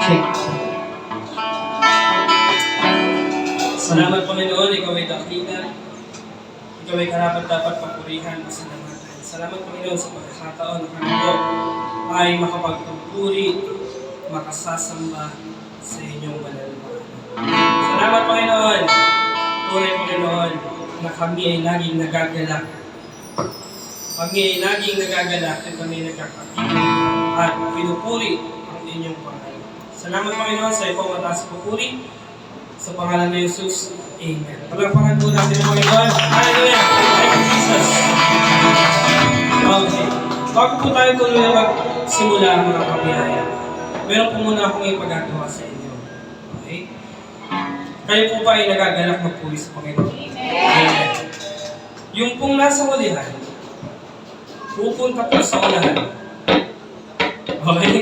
Check. Salamat Panginoon, Ikaw ay dakila. Ikaw ay karapat-dapat papurihan at salamatan. Salamat Panginoon sa pagkakataon na kami po ay makapagpupuri, makasasamba sa inyong banal na pangalan. Salamat Panginoon, tunay Panginoon, na kami ay laging nagagalak. Kami ay laging nagagalak at kami ay nagkakatingin at pinupuri ang inyong pangalan. Salamat Panginoon sa iyong mataas pupuri. Sa pangalan ni Jesus, Amen. Palakpakan po natin ang Panginoon. Hallelujah! Thank you, Jesus. Okay. Bago po tayo tuloy na magsimula ang mga kabiyaya, meron po muna akong ipagagawa sa inyo. Okay? Kayo po ba ay nagagalak magpuri sa Panginoon? Amen. Yung pong nasa hulihan, pupunta po sa unahan. Okay?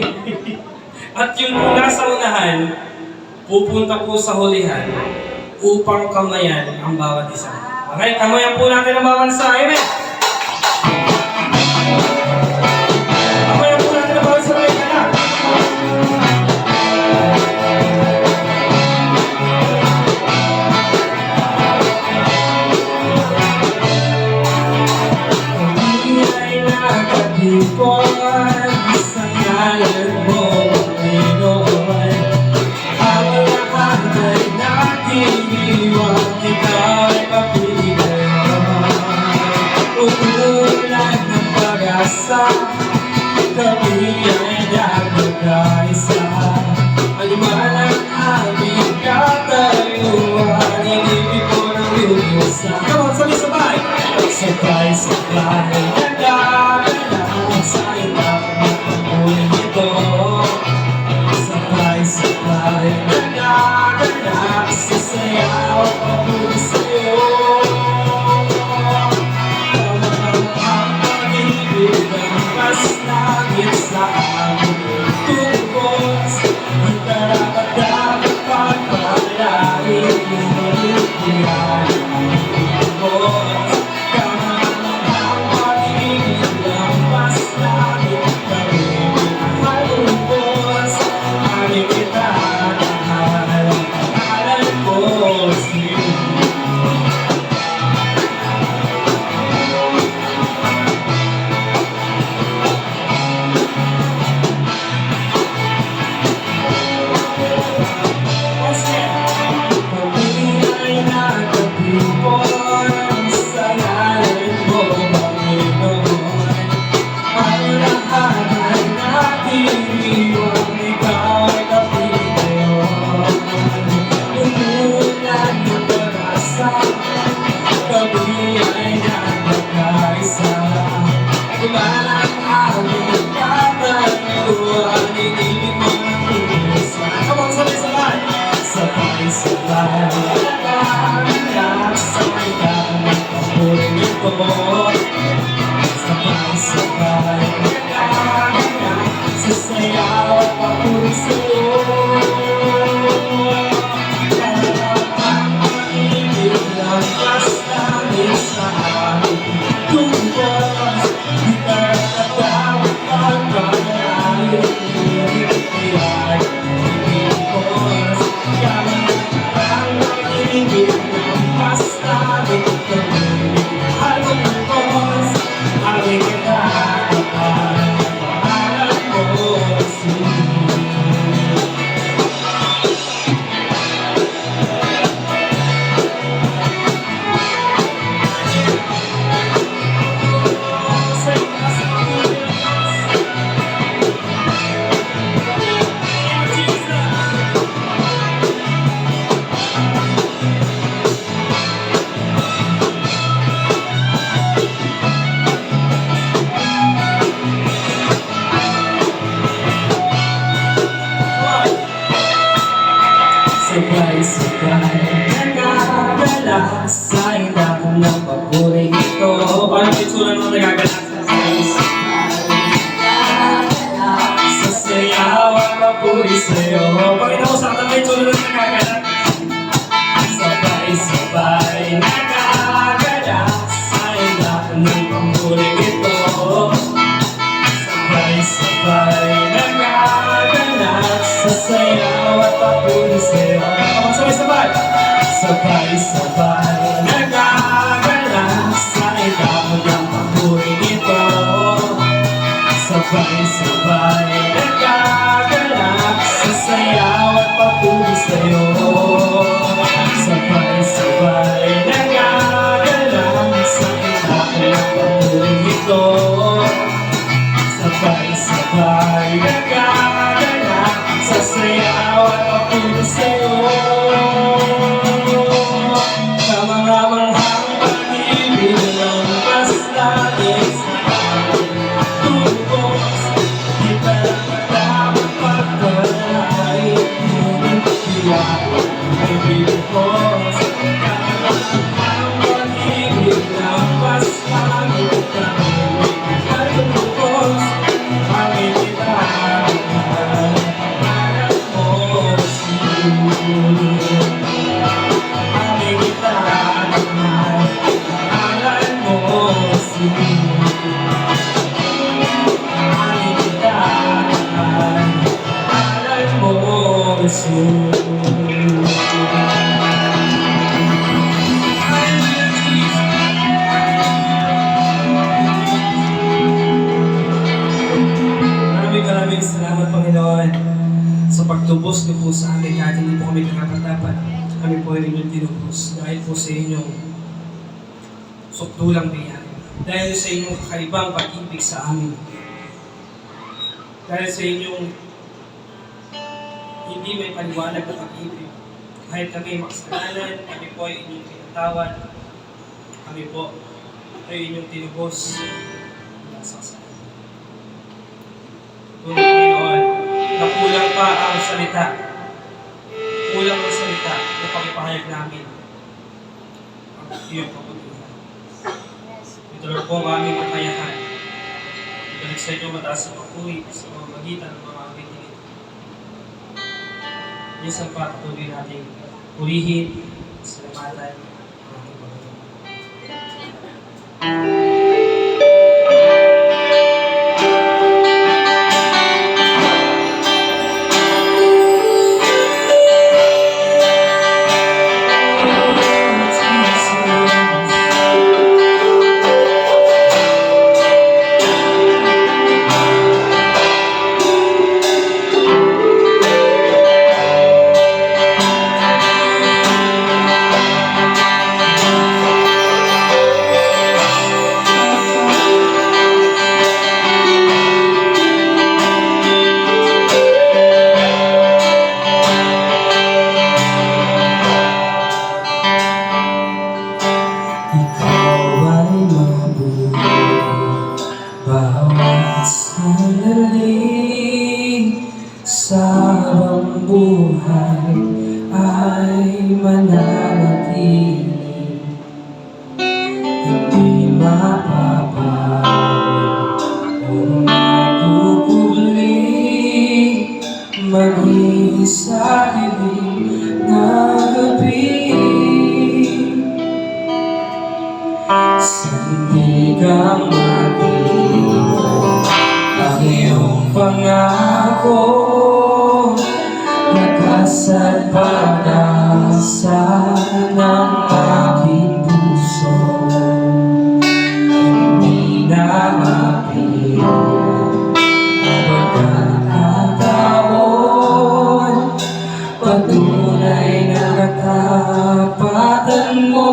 At yung pong nasa unahan, pupunta po sa hulihan upang kamayan ang bawat isa. Okay, kamayan po natin ang bawat isa. Amen! Kamayan po natin ang bawat isa. Amen! Kami ay nakatipon sa ngalan mo, Panginoon. Iniwan ikaw ay papilihan. Umulan ng pag-asa, kami ay nagkakaisa. Maliwanag aming katayuan, inibig ko ng lubusan. Come on, sabay-sabay! Sabay-sabay, nagkakalang sa ilang pagpuling ito. Sabay-sabay, nagkakalang sa sayaw pagpuling sa'yo. Ang pag-ibig ng mas langit sa aming tubos. Ang karapat-dapat pagpalain ng maligyan ng tubos. Ang pag-ibig ng mas langit kami ang tubos. Aming itatahal ang pangalan mo sa'yo. Kami ay nakatipon sa ngalan mo, Panginoon. Ang lahat ay natiriwang ikaw ay kapiliyon. Umulan ng pag-asa, kami ay nagkakaisa. Gumalang aming katayuan, inibig mo ng lubusan. Come on, sabay-sabay! Sabay-sabay, nagkakalang sa ilang pagpuling ito. Sabay-sabay, nagkakalang sa sayaw at pagpuling sa'yo. Ang pag-ibig ng mas langit sa aming tubos. Di karapat-dapat pagpalain ng biyay ng Diyos. Ang pag-ibig ng mas langit kami mahal mo ng Diyos. Aming itatahal ang pangalan mo sa'yo. Sabay-sabay, nagagala sa ilang ng papuling ito. Paano yung itsura nung nagagala? Sa sayaw at papuri sa'yo. Pakita mo sa akin, may itsura nung nagagala. Sabay-sabay, nagagala sa ilang ng papuling ito. Sabay-sabay, nagagala sa sayaw papuri sa'yo. Sabay-sabay! Sabay-sabay nagagalang sa ibabaw ng papuri nito. Sabay-sabay nagagalang sa sayaw at papuri sa'yo. Sabay-sabay nagagalang sa ibabaw ng papuri nito. Sabay-sabay nagagalang sa sayaw at papuri sa'yo. Kamang-manghang pag-ibig ng mas langit sa tubos. Di pa dapat pagkalay, ngunit iyan ay binubos. Kamang-manghang pag-ibig ng mas langit sa tubos. Maraming salamat, Panginoon, sa pagtubos niyo po sa amin kahit hindi po kami karapat-dapat. Kami po ay inyong tinubos dahil po sa inyong sukdulang biyaya. Dahil sa inyong kakaibang pag-ibig sa amin. Dahil sa inyong hindi may paliwanag na pag-ibig. Kahit kami makasalanan, kami po ay inyong tinatawad. Kami po ay inyong tinubos. Tunay, Panginoon, na kulang pa ang salita. Kulang ang salita na pakipahayag namin ang iyong kabutihan. Ito lang po ang aming kakayahan. Ibalik sa inyo mataas ang papuri sa pamamagitan ng mga awitin ito. Diyos ang patuloy nating purihin, salamatan, ang ating Panginoon. Bawat sandali sa habang buhay ay mananatili, hindi mapapawi o magkukuli, maging sa dilim na gabi. Sandigang ang iyong pangako, lakas at pag-asa ng aking puso. Hindi na mapigilan ang pagkakataon, patunay na katapatan mo.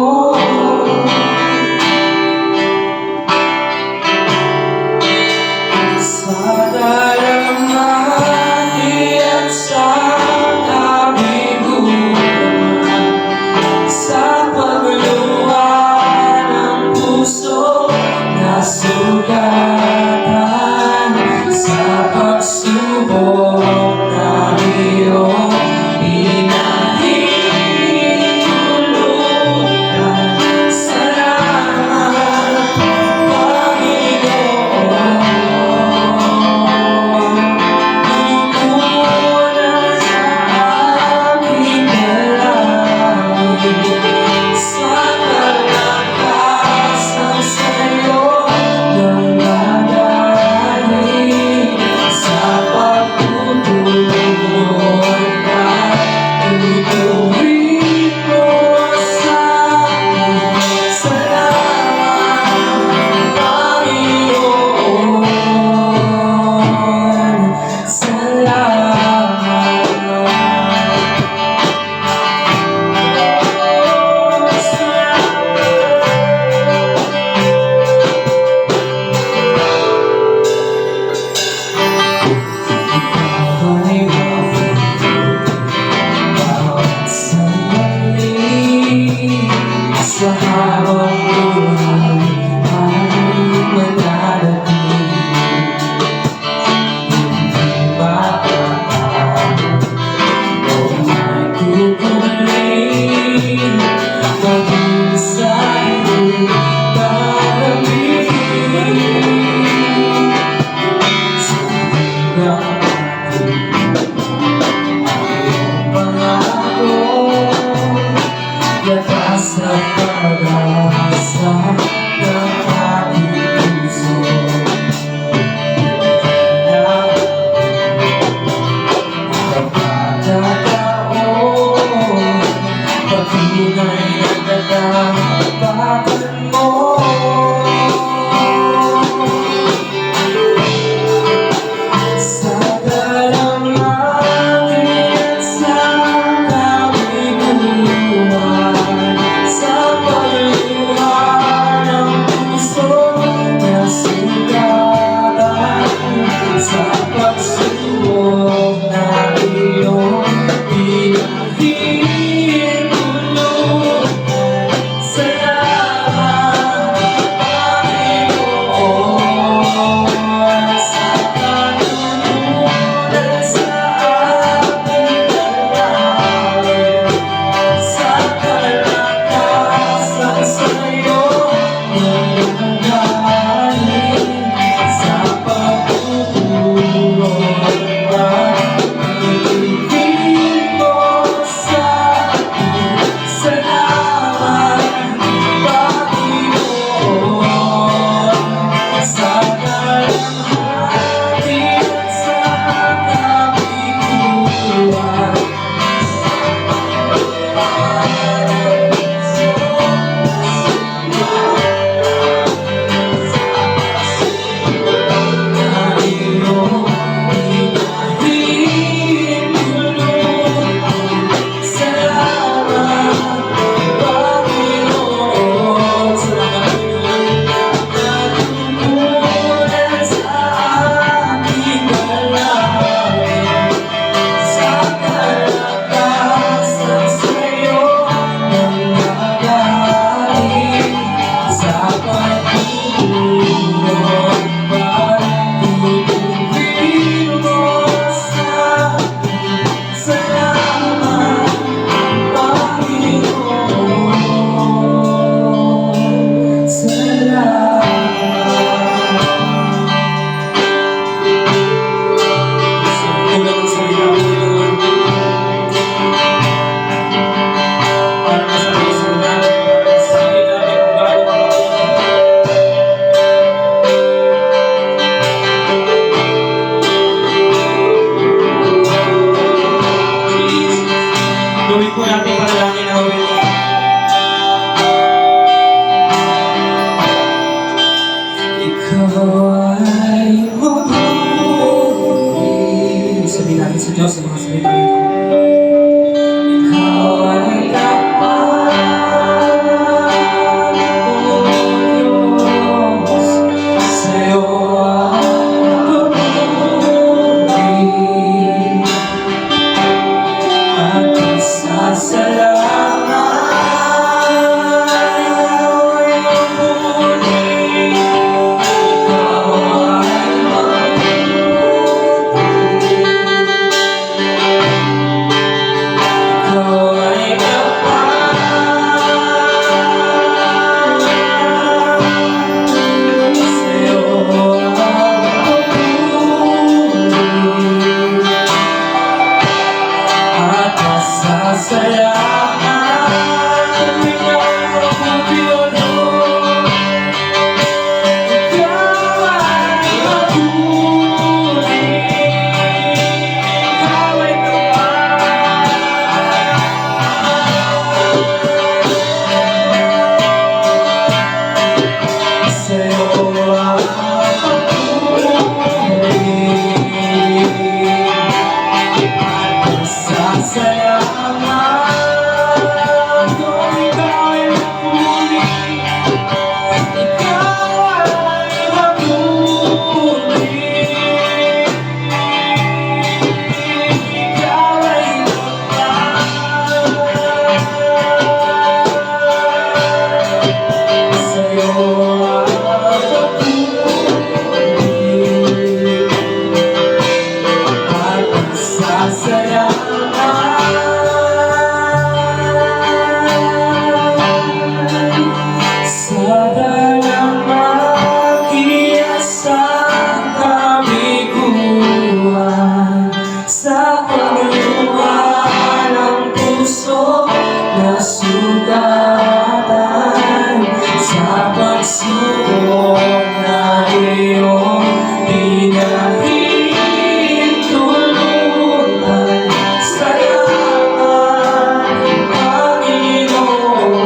pagsubok na iyong pinahintulutan. Salamat, Panginoon,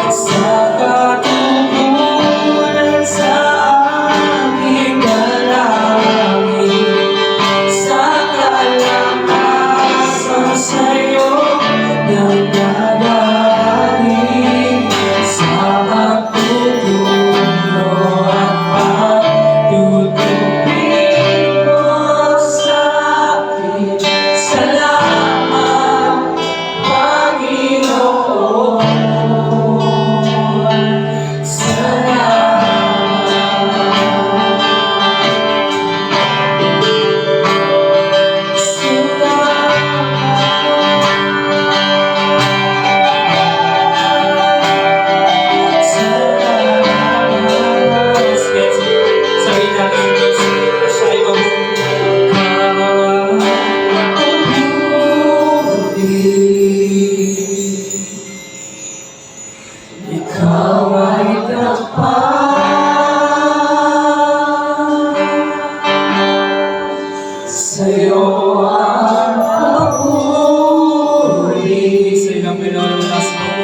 sa katugunan sa aking dalangin, sa kalakasan sa'yo nagdadalhin, sa pagtutulo at pagtutubig mo sa akin. Salamat, Panginoon. Sabihin natin yung Diyos, siya ay Ikaw ay tapat, sa'yo ang papuri sa ilang pinalalas mo.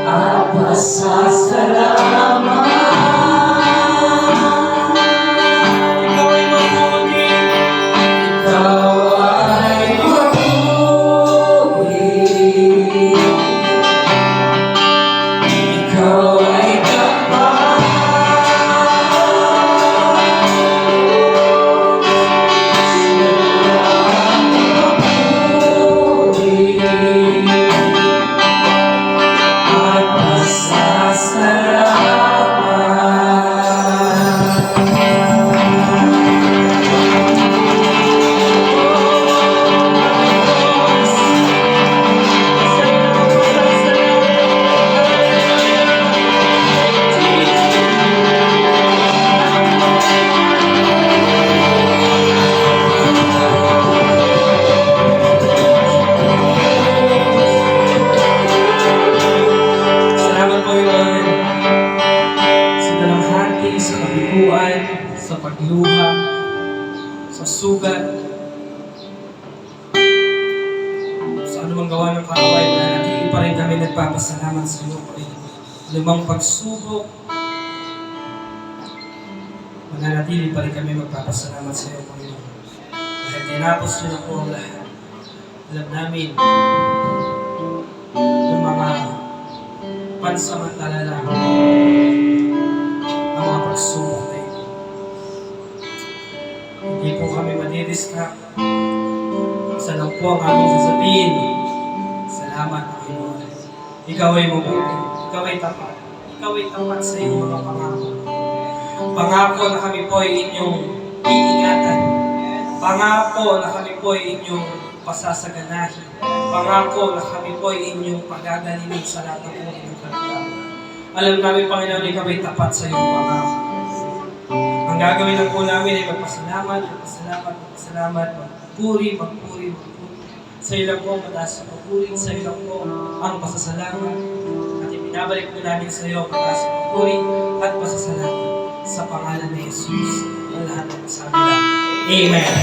at pasasalamat. Ikaw ay mabuti. Ikaw ay papuri, ikaw ay tapat, at pasasalamat. Salamat po yun sa dalamhati, sa kabiguan, sa pagluha, sa sugat, sa anumang gawa ng kaaway, nanatili pa rin kami nagpapasalamat sa iyo, Panginoon. Anumang pagsubok, mananatili pa rin kami magpapasalamat sa iyo, Panginoon. Dahil tinapos niyo na po ang lahat. Alam namin ng mga pansamantala lang ang mga pagsubok na ito. Hindi po kami madidistract. Isa lang po ang aming sasabihin. Salamat, Panginoon. Ikaw ay mabuti. Ikaw ay tapat. Ikaw ay tapat sa iyong mga pangako. Pangako na kami po ay inyong iingatan. Pangako na kami po ay inyong pasasaganahin. Pangako na kami po ay inyong pagagalingin sa lahat ng uri ng kalagayan. Alam namin, Panginoon, ikaw ay tapat sa iyong pangako. Ang gagawin lang po namin ay magpasalamat, magpuri. Sa iyo lang po ang mataas na pagpuri, sa iyo lang po ang pasasalamat. At ibinabalik po namin sa iyo ang mataas na pagpuri at pasasalamat sa pangalan ni Jesus. Ang lahat ng sabi lang. Amen.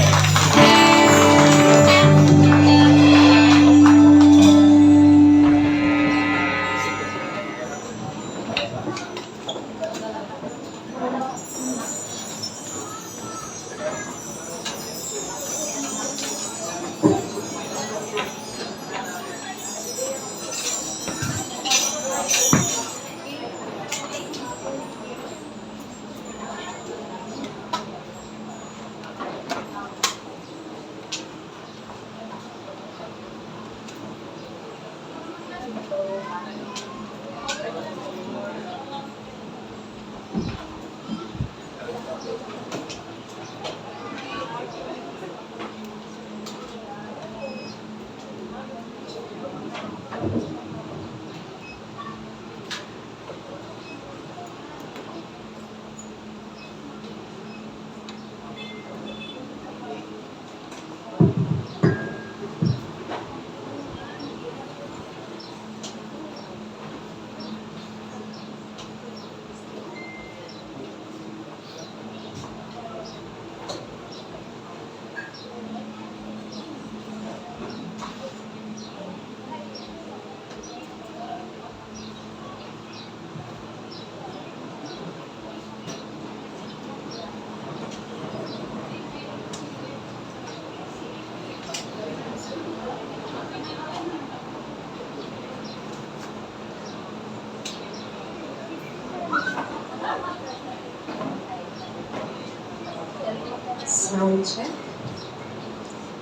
Sound check.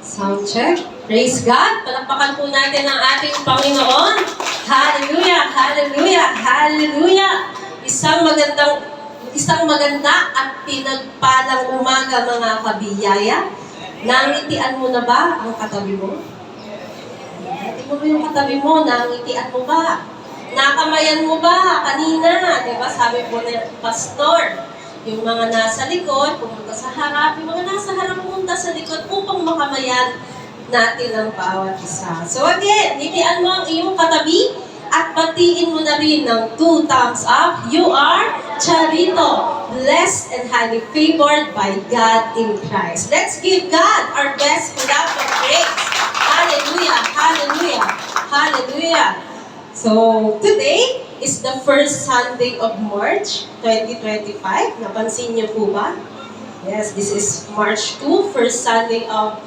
Sound check. Praise God. Palakpakan po natin ang ating Panginoon. Hallelujah, hallelujah, hallelujah. Isang maganda at pinagpalang umaga mga kabiyaya. Nangitian mo na ba ang katabi mo? Tingnan mo yung katabi mo, nangitian mo ba? Nakamayan mo ba kanina? Diba sabi po ng pastor, yung mga nasa likod, pumunta sa harap, yung mga nasa harap pumunta sa likod upang makamayan natin ang bawat isa. So again, ngitian mo ang iyong katabi at batiin mo na rin ng 2 thumbs up. You are Charito, blessed and highly favored by God in Christ. Let's give God our best clap of praise. Hallelujah, hallelujah, hallelujah. So today is the first Sunday of March 2025. Napansin niyo po ba? Yes, this is March 2, first Sunday of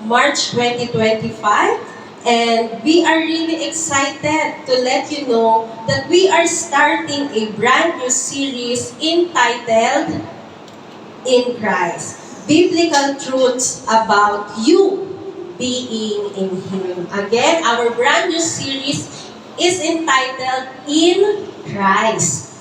March 2025. And we are really excited to let you know that we are starting a brand new series entitled In Christ. Biblical truths about you being in Him. Again, our brand new series is entitled In Christ.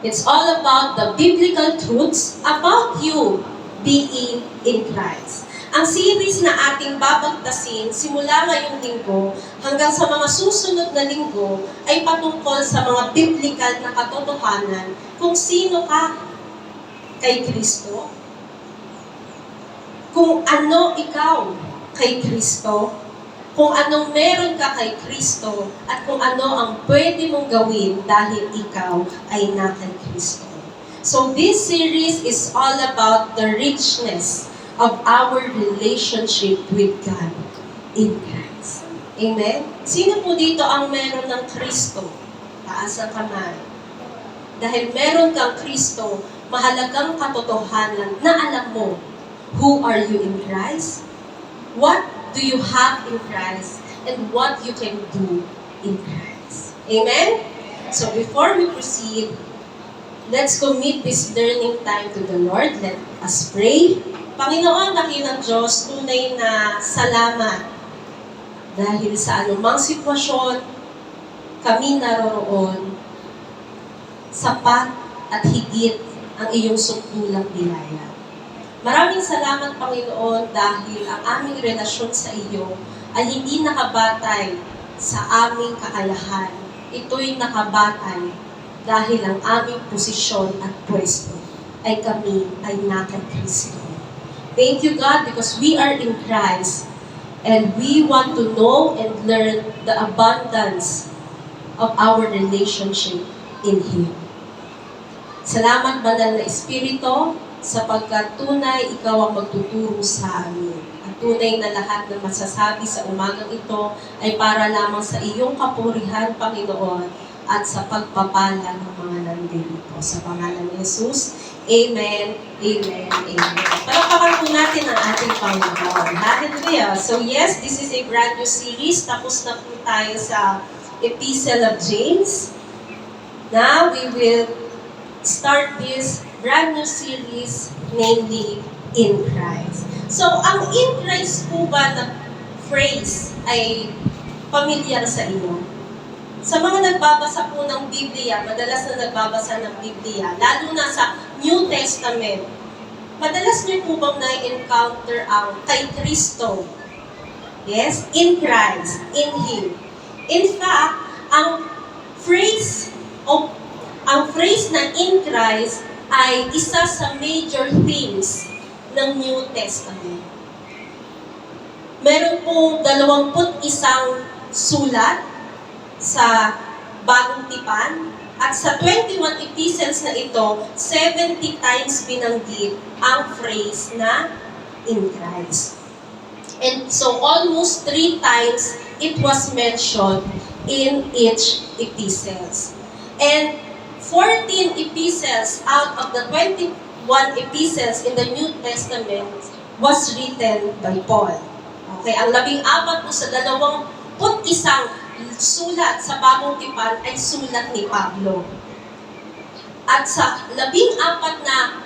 It's all about the biblical truths about you being in Christ. Ang series na ating babagtasin simula ngayong linggo hanggang sa mga susunod na linggo ay patungkol sa mga biblical na katotohanan kung sino ka kay Kristo, kung ano ikaw kay Kristo, kung anong meron ka kay Kristo, at kung ano ang pwede mong gawin dahil ikaw ay na kay Kristo. So this series is all about the richness of our relationship with God in Christ. Amen? Sino po dito ang meron ng Kristo? Taas ang kamay. Dahil meron kang Kristo, mahalagang katotohanan na alam mo, who are you in Christ? What do you have in Christ? And what you can do in Christ. Amen? So before we proceed, let's commit this learning time to the Lord. Let us pray. Panginoon, dakilang Diyos, tunay na salamat dahil sa anumang sitwasyon kami naroroon, sapat at higit ang iyong sukdulang biyaya. Maraming salamat, Panginoon, dahil ang aming relasyon sa iyo ay hindi nakabatay sa aming kakayahan. Ito'y nakabatay dahil ang aming posisyon at pwesto ay kami ay nasa Kristo. Thank you, God, because we are in Christ and we want to know and learn the abundance of our relationship in Him. Salamat, Banal na Espiritu, sapagkat tunay ikaw ang magtuturo sa amin. At tunay na lahat na masasabi sa umagang ito ay para lamang sa iyong kapurihan, Panginoon, at sa pagpapala ng mga nandito. Sa pangalan ni Jesus, Amen, Amen, Amen. Palakpakan po natin ang ating Panginoon. Hallelujah. So yes, this is a brand new series. Tapos na po tayo sa Epistle of James. Now, we will start this brand new series, namely, In Christ. So, ang In Christ po ba na phrase ay familiar sa inyo? Sa mga nagbabasa po ng Biblia, madalas na nagbabasa ng Biblia, lalo na sa New Testament, madalas niyo po bang na-encounter ang kay Kristo? Yes? In Christ. In Him. In fact, ang phrase na in Christ ay isa sa major themes ng New Testament. Meron pong 21 sulat sa Bagong Tipan, at sa 21 epistles na ito, 70 times binanggit ang phrase na in Christ. And so almost 3 times it was mentioned in each epistles. And 14 epistles out of the 21 epistles in the New Testament was written by Paul. Okay, ang 14 po sa 21 sulat sa Bagong Tipan ay sulat ni Pablo. At sa 14 na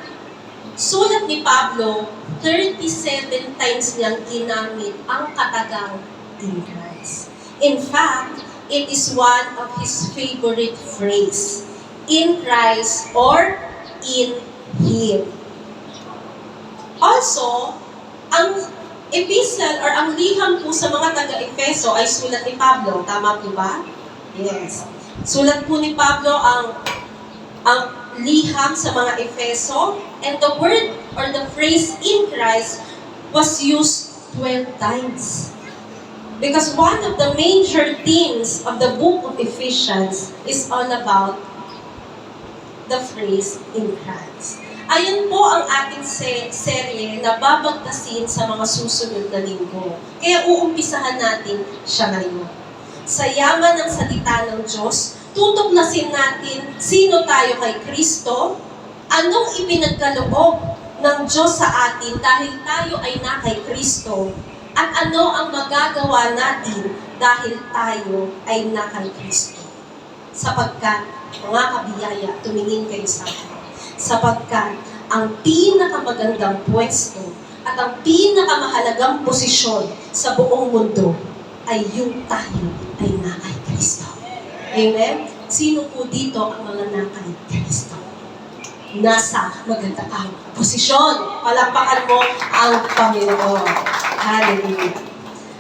sulat ni Pablo, 37 times niyang ginamit ang katagang in Christ. In fact, it is one of his favorite phrase, in Christ or in Him. Also, ang epistle or ang liham po sa mga taga-Efeso ay sulat ni Pablo. Tama po ba? Yes. Sulat po ni Pablo ang liham sa mga Efeso, and the word or the phrase in Christ was used 12 times. Because one of the major themes of the book of Ephesians is all about the phrase in Christ. Ayan po ang ating serye na babagtasin sa mga susunod na linggo. Kaya uumpisahan natin siya ngayon. Sa yaman ng salita ng Diyos, tutuklasin natin sino tayo kay Kristo, anong ipinagkaloob ng Diyos sa atin dahil tayo ay na kay Kristo, at ano ang magagawa natin dahil tayo ay na kay Kristo. Sapagkat, mga kabiyaya, tumingin kayo sa akin. Sapagkat ang pinakamagandang pwesto at ang pinakamahalagang posisyon sa buong mundo ay yung tayo ay na kay Kristo. Amen? Sino po dito ang mga na kay Kristo? Nasa magandang posisyon. Palakpakan mo ang Panginoon. Hallelujah.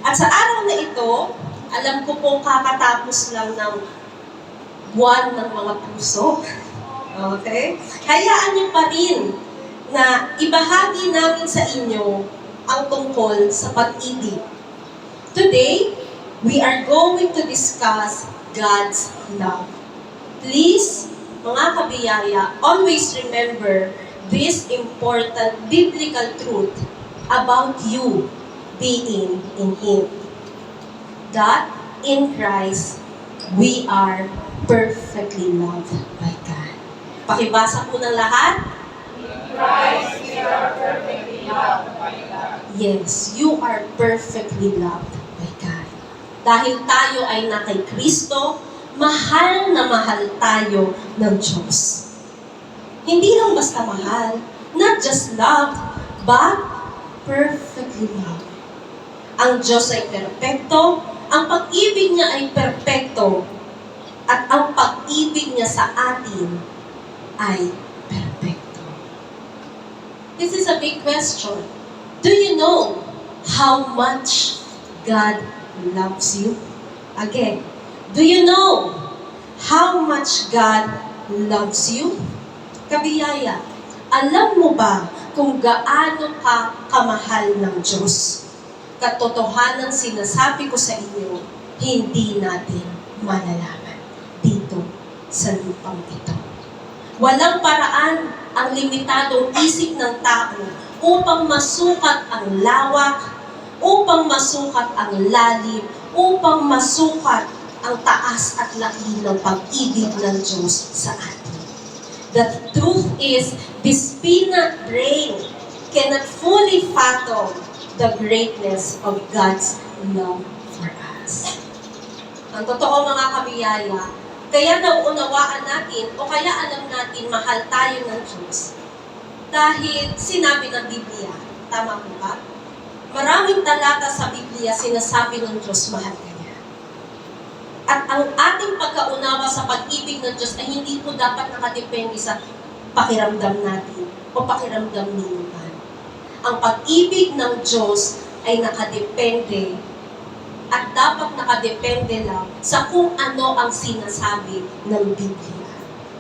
At sa araw na ito, alam ko pong kakatapos lang ng buwan ng mga puso. Okay? Hayaan niyo pa rin na ibahagi namin sa inyo ang tungkol sa pag-ibig. Today, we are going to discuss God's love. Please, mga kabiyaya, always remember this important biblical truth about you being in Him. That in Christ, we are perfectly loved by God. Pakibasa po ng lahat. Christ, we are perfectly loved by God. Yes, you are perfectly loved by God. Dahil tayo ay na kay Kristo, mahal na mahal tayo ng Diyos. Hindi lang basta mahal, not just loved, but perfectly loved. Ang Diyos ay perpekto, ang pag-ibig niya ay perpekto, at ang pag-ibig niya sa atin ay perpekto. This is a big question. Do you know how much God loves you? Again, do you know how much God loves you? Kabiyaya, alam mo ba kung gaano ka kamahal ng Diyos? Katotohanan sinasabi ko sa inyo, hindi natin malalaman dito sa lupang ito. Walang paraan ang limitadong isip ng tao upang masukat ang lawak, upang masukat ang lalim, upang masukat ang taas at laki ng pag-ibig ng Diyos sa atin. The truth is, this peanut brain cannot fully fathom the greatness of God's love for us. Ang totoo mga kabiyaya, kaya nauunawaan natin o kaya alam natin mahal tayo ng Diyos dahil sinabi ng Biblia. Tama po ba? Maraming talata sa Biblia sinasabi ng Diyos mahal ka niya. At ang ating pagkaunawa sa pag-ibig ng Diyos ay hindi po dapat nakadepende sa pakiramdam natin o pakiramdam ninyo man. Ang pag-ibig ng Diyos ay nakadepende at dapat nakadepende lang sa kung ano ang sinasabi ng Biblia.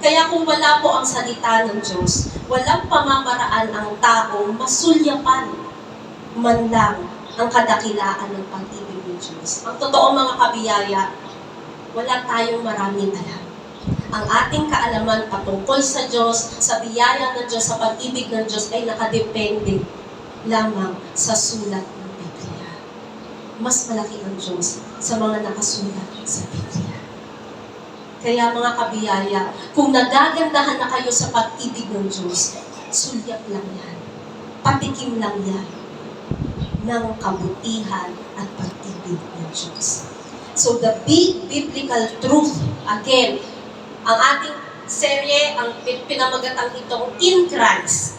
Kaya kung wala po ang salita ng Diyos, walang pamamaraan ang taong masulyapan man lang ang kadakilaan ng pag-ibig ng Diyos. Ang totoo mga kabiyaya, wala tayong maraming alam. Ang ating kaalaman patungkol sa Diyos, sa biyaya ng Diyos, sa pag-ibig ng Diyos ay nakadepende lamang sa sulat ng Biblia. Mas malaki ang Diyos sa mga nakasulat sa Biblia. Kaya mga kabiyaya, kung nagagandahan na kayo sa pag-ibig ng Diyos, sulyap lang yan. Patikim lang yan ng kabutihan at pag-ibig ng Diyos. So the big biblical truth, again, ang ating serye, ang pinamagatang itong in Christ.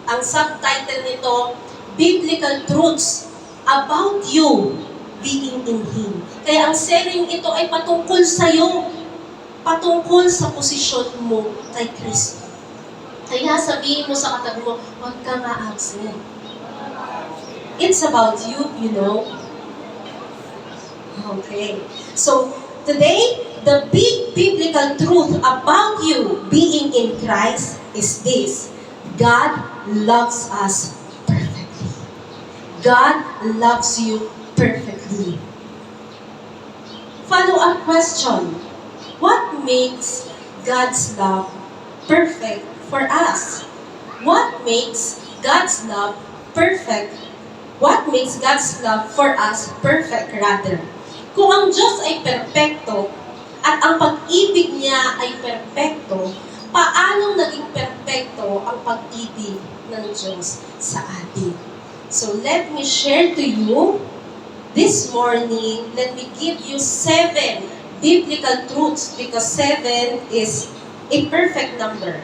Ang subtitle nito, Biblical Truths About You Being in Him. Kaya ang sharing ito ay patungkol sa'yo, patungkol sa posisyon mo kay Kristo. Kaya sabihin mo sa katabi mo, huwag ka nga absent. It's about you, you know. Okay. So, today, the big biblical truth about you being in Christ is this. God loves us perfectly. God loves you perfectly. Follow-up question. What makes God's love perfect for us? What makes God's love perfect? What makes God's love for us perfect rather? Kung ang Diyos ay perpekto at ang pag-ibig niya ay perpekto, paano naging perpekto ang pag-ibig ng Diyos sa atin? So let me share to you this morning, let me give you 7 biblical truths because 7 is a perfect number.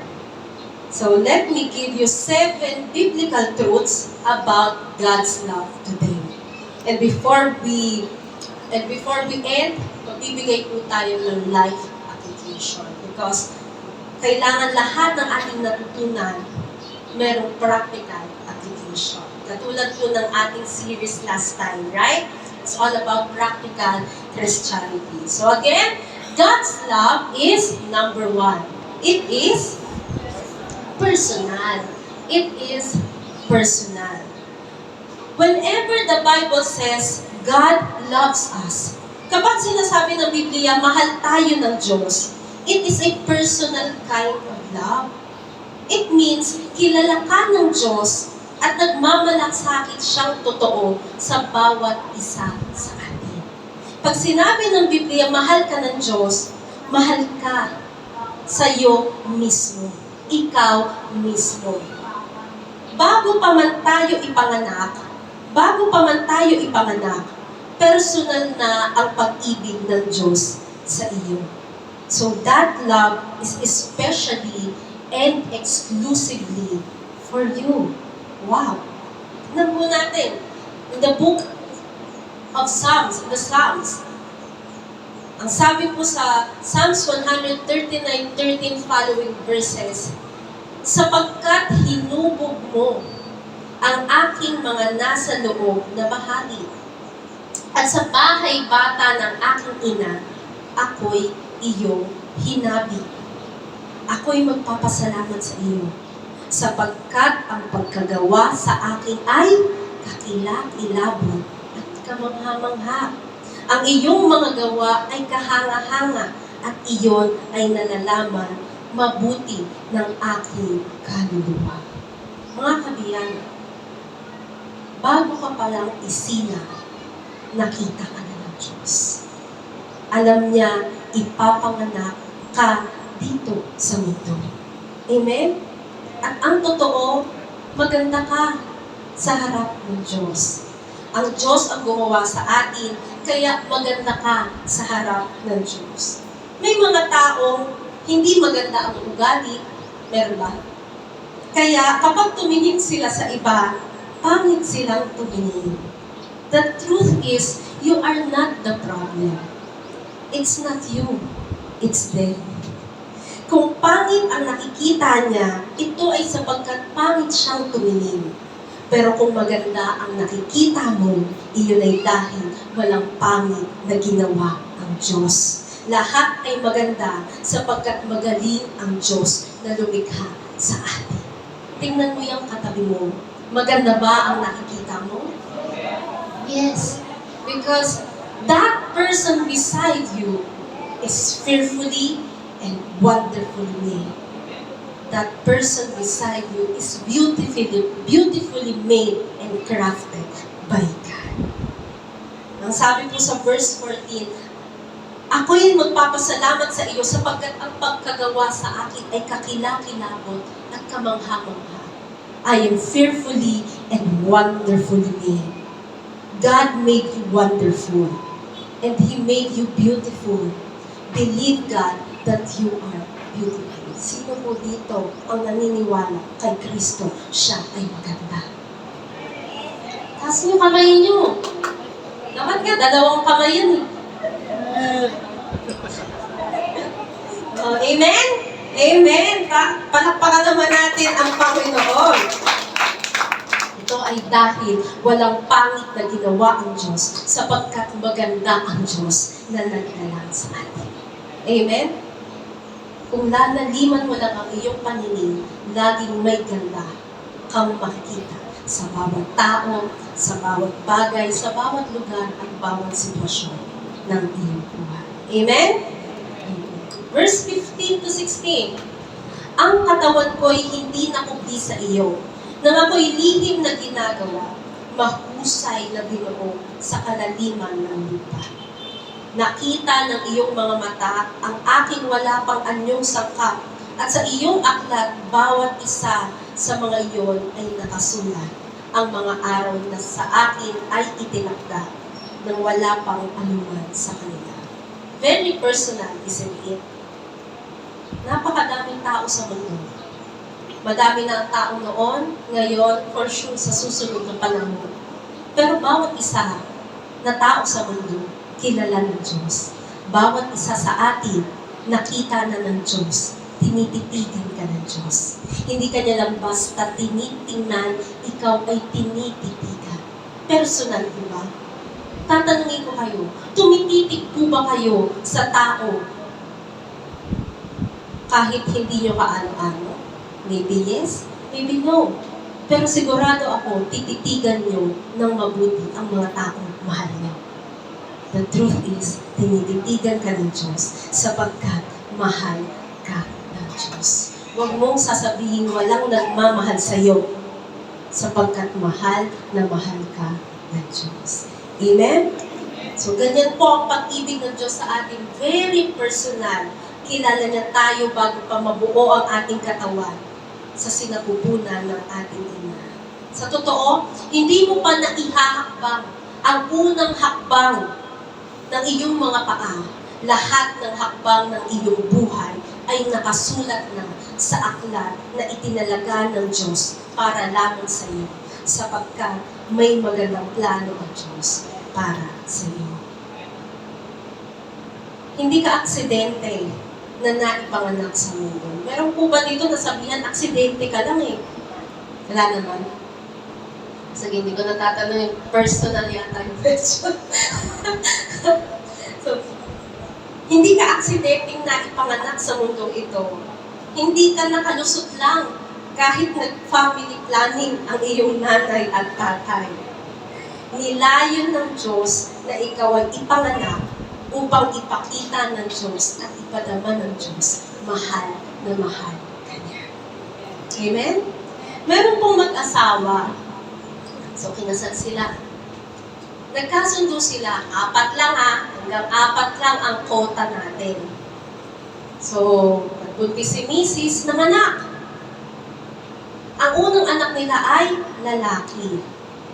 So let me give you 7 biblical truths about God's love today. And before we end, magbibigay po tayo ng life application because kailangan lahat ng ating natutunan merong practical application. Katulad po ng ating series last time, right? It's all about practical Christianity. So again, God's love is number 1. It is personal. It is personal. Whenever the Bible says God loves us, kapag sinasabi ng Biblia, mahal tayo ng Diyos, it is a personal kind of love. It means, kilala ka ng Diyos at nagmamalasakit siyang totoo sa bawat isa sa atin. Pag sinabi ng Biblia, mahal ka ng Diyos, mahal ka sa iyo mismo. Ikaw mismo. Bago pa man tayo ipanganak, personal na ang pag-ibig ng Diyos sa iyo. So that love is especially and exclusively for you. Wow! Tignan po natin. In the book of Psalms, the Psalms, ang sabi po sa Psalms 139:13 following verses, sapagkat hinubog mo ang aking mga nasa loob na bahagi, at sa bahay bata ng aking ina, ako'y iyong hinabi. Ako'y magpapasalamat sa iyo, sapagkat ang pagkagawa sa akin ay kakilakilabot at kamangha-mangha. Ang iyong mga gawa ay kahanga-hanga at iyon ay nalalaman mabuti ng aking kaluluwa. Mga kabiyan, bago ka palang isina, nakita ka na ng Diyos. Alam niya, ipapanganak ka dito sa mundo. Amen? At ang totoo, maganda ka sa harap ng Diyos. Ang Diyos ang gumawa sa atin, kaya maganda ka sa harap ng Diyos. May mga taong hindi maganda ang ugali, meron ba? Kaya kapag tumingin sila sa iba, pangit silang tumingin. The truth is, you are not the problem. It's not you. It's them. Kung pangit ang nakikita niya, ito ay sapagkat pangit siyang tumingin. Pero kung maganda ang nakikita mo, iyon ay dahil walang pangit na ginawa ang Diyos. Lahat ay maganda sapagkat magaling ang Diyos na lumikha sa atin. Tingnan mo yung katabi mo. Maganda ba ang nakikita mo? Yes. Because that person beside you is fearfully and wonderfully made. That person beside you is beautifully made and crafted by God. Ang sabi po sa verse 14, ako'y magpapasalamat sa iyo sapagkat ang pagkagawa sa akin ay kakilakilabot at kamangha-mangha. I am fearfully and wonderfully made. God made you wonderful and He made you beautiful. Believe God that you are beautiful. Sino po dito ang naniniwala kay Kristo? Siya ay maganda. Taas niyo kamay niyo. Dapat nga, dalawang kamay yan eh. Oh, amen? Amen. Palakpakan naman natin ang Panginoon. Ito ay dahil walang pangit na ginawa ang Diyos sapagkat maganda ang Diyos na nagdala sa atin. Amen? Kung lalaliman mo lang ang iyong paningin, laging may ganda kang makikita sa bawat tao, sa bawat bagay, sa bawat lugar at bawat sitwasyon ng iyong buhay. Amen? Verse 15 to 16. Ang katawan ko'y hindi nakubli sa iyo, nang ako'y lihim na ginagawa, mahusay na binuo sa kalaliman ng lupa. Nakita ng iyong mga mata ang aking wala pang anyong sangkap, at sa iyong aklat, bawat isa sa mga iyon ay nakasulat. Ang mga araw na sa akin ay itinakda nang wala pang anuman sa kanila. Very personal, isn't it? Napakadaming tao sa mundo. Madami na ang tao noon, ngayon, for sure, sa susunod na panahon. Pero bawat isa na tao sa mundo, kilala ng Diyos. Bawat isa sa atin, nakita na ng Diyos. Tinititigan ka ng Diyos. Hindi ka niya lang basta tinitingnan, ikaw ay tinititigan. Personal, di ba? Tatanungin ko kayo, tumititig po ba kayo sa tao kahit hindi nyo kaano-ano? Maybe yes, maybe no. Pero sigurado ako, tititigan nyo ng mabuti ang mga taong mahal nyo. The truth is, tinititigan ka ng Diyos sapagkat mahal ka ng Diyos. Huwag mong sasabihin walang nagmamahal sa iyo sapagkat mahal na mahal ka ng Diyos. Amen? So, ganyan po ang pag-ibig ng Diyos sa atin. Very personal. Kilala niya tayo bago pa mabuo ang ating katawan sa sinapupunan ng ating Ina. Sa totoo, hindi mo pa naihahakbang ang unang hakbang ng iyong mga paa. Lahat ng hakbang ng iyong buhay ay nakasulat na sa aklat na itinalaga ng Diyos para lamang sa iyo, sapagkat may magandang plano ang Diyos para sa iyo. Hindi ka aksidente na naipanganak sa mundo. Meron po ba dito nasabihan, aksidente ka lang eh? Wala naman. Sige, hindi ko natatanong yung personal yata yung question. So, hindi ka aksidenteng naipanganak sa mundong ito. Hindi ka nakalusot lang kahit nag-family planning ang iyong nanay at tatay. Nilayon ng Diyos na ikaw ay ipanganak upang ipakita ng Diyos at ipadama ng Diyos, mahal na mahal ka niya. Amen? Meron pong mag-asawa. So, kinasal sila. Nagkasundo sila. 4 lang hanggang 4 lang ang quota natin. So, nagbuntis si Mrs. ng anak. Ang unang anak nila ay lalaki.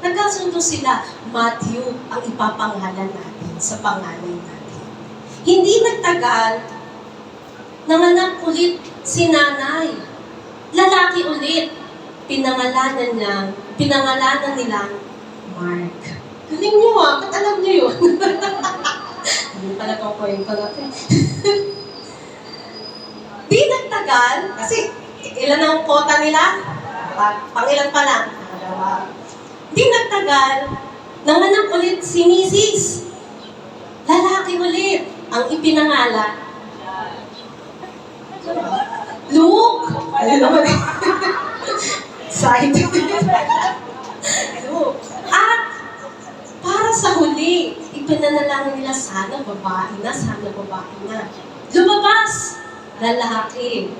Nagkasundo sila. Matthew ang ipapangalan natin sa pangalan natin. Hindi nagtagal, nanganak ulit si nanay. Lalaki ulit. Pinangalanan nilang Mark. Galing niyo ba't alam niyo yun? Hindi pala ko kwento natin. Di nagtagal, kasi ilan ang quota nila? Pangilan pa lang? 2. Di nagtagal, nanganak ulit si Mrs. Lalaki ulit ang ipinangalan. Luke! Ano naman eh? Side. Luke. At para sa huli, ipinanalangin nila sana babae na. Lumabas! Lalaki.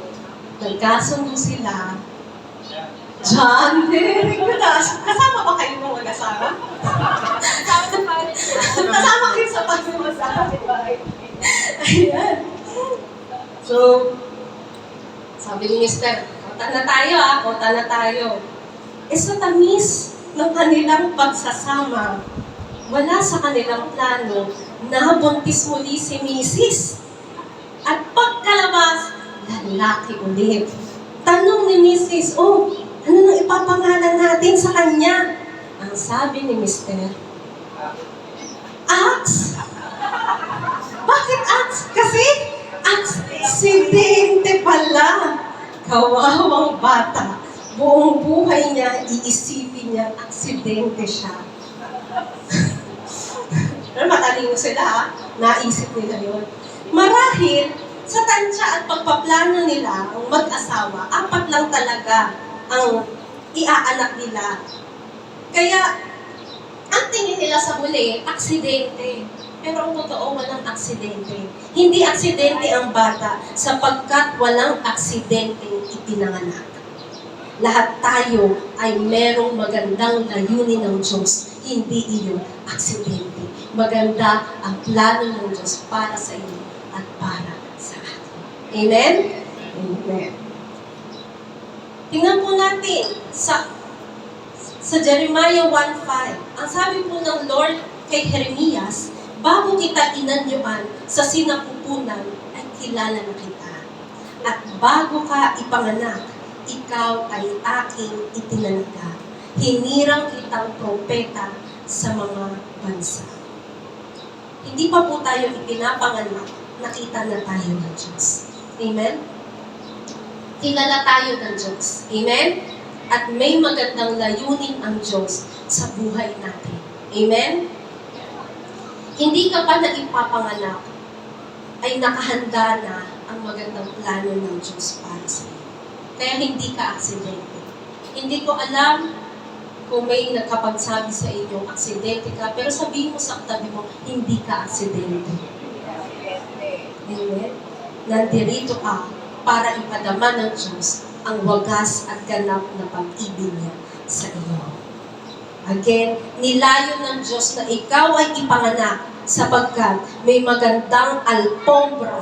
Nagkasundo sila. John, very good. Kasama ba kayo ng mag-asawa? Kasama kayo sa pag-umasawa. Ayan. So, sabi ni Mr., kota na tayo. Sa tamis ng kanilang pagsasama, wala sa kanilang plano na buntis muli si Mrs. At pagkalabas, lalaki ulit. Tanong ni Mrs., ano nang ipapangalan natin sa kanya? Ang sabi ni Mr., Ax. Bakit Ax? Kasi aksidente pala. Kawawang bata. Buong buhay niya, iisipin niya, aksidente siya. Pero matalino sila, ha? Naisip nila yun. Marahil, sa tansya at pagpaplano nila, ang mag-asawa, 4 lang talaga ang iaanak nila. Kaya, ang tingin nila sa huli, aksidente. Pero ang totoo, walang aksidente. Hindi aksidente ang bata sapagkat walang aksidenteng ipinanganak. Lahat tayo ay merong magandang layunin ng Diyos. Hindi iyon aksidente. Maganda ang plano ng Diyos para sa iyo at para sa atin. Amen? Amen. Tingnan po natin sa Jeremiah 1:5. Ang sabi po ng Lord kay Jeremias, bago kita inanyuan sa sinapupunan, ay kilala na kita. At bago ka ipanganak, ikaw ay aking itinalaga. Hinirang kitang propeta sa mga bansa. Hindi pa po tayo ipinapanganak, nakita na tayo ng Diyos. Amen? Kilala tayo ng Diyos. Amen? At may magandang layunin ang Diyos sa buhay natin. Amen? Hindi ka pa na ipapanganak, ay nakahanda na ang magandang plano ng Diyos para sa iyo. Kaya hindi ka aksidente. Hindi ko alam kung may nagkapagsabi sa inyo, aksidente ka, pero sabihin mo sa katabi mo, hindi ka aksidente. Amen? Nandirito ka para ipadama ng Diyos ang wagas at ganap na pag-ibig niya sa iyo. Again, nilayo ng Diyos na ikaw ay ipanganak sapagkat may magandang alpombra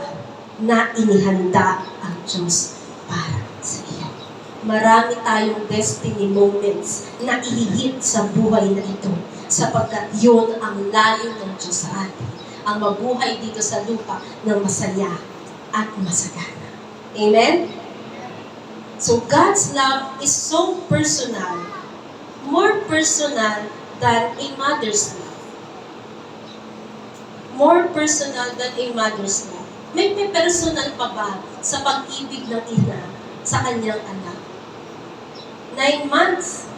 na inihanda ang Diyos para sa iyo. Marami tayong destiny moments na ihihit sa buhay na ito sapagkat yun ang layo ng Diyos sa atin. Ang mabuhay dito sa lupa ng masaya at masagana. Amen? So God's love is so personal, more personal than a mother's love. More personal than a mother's love. May personal pa ba sa pag-ibig ng ina sa kanyang anak? 9 months,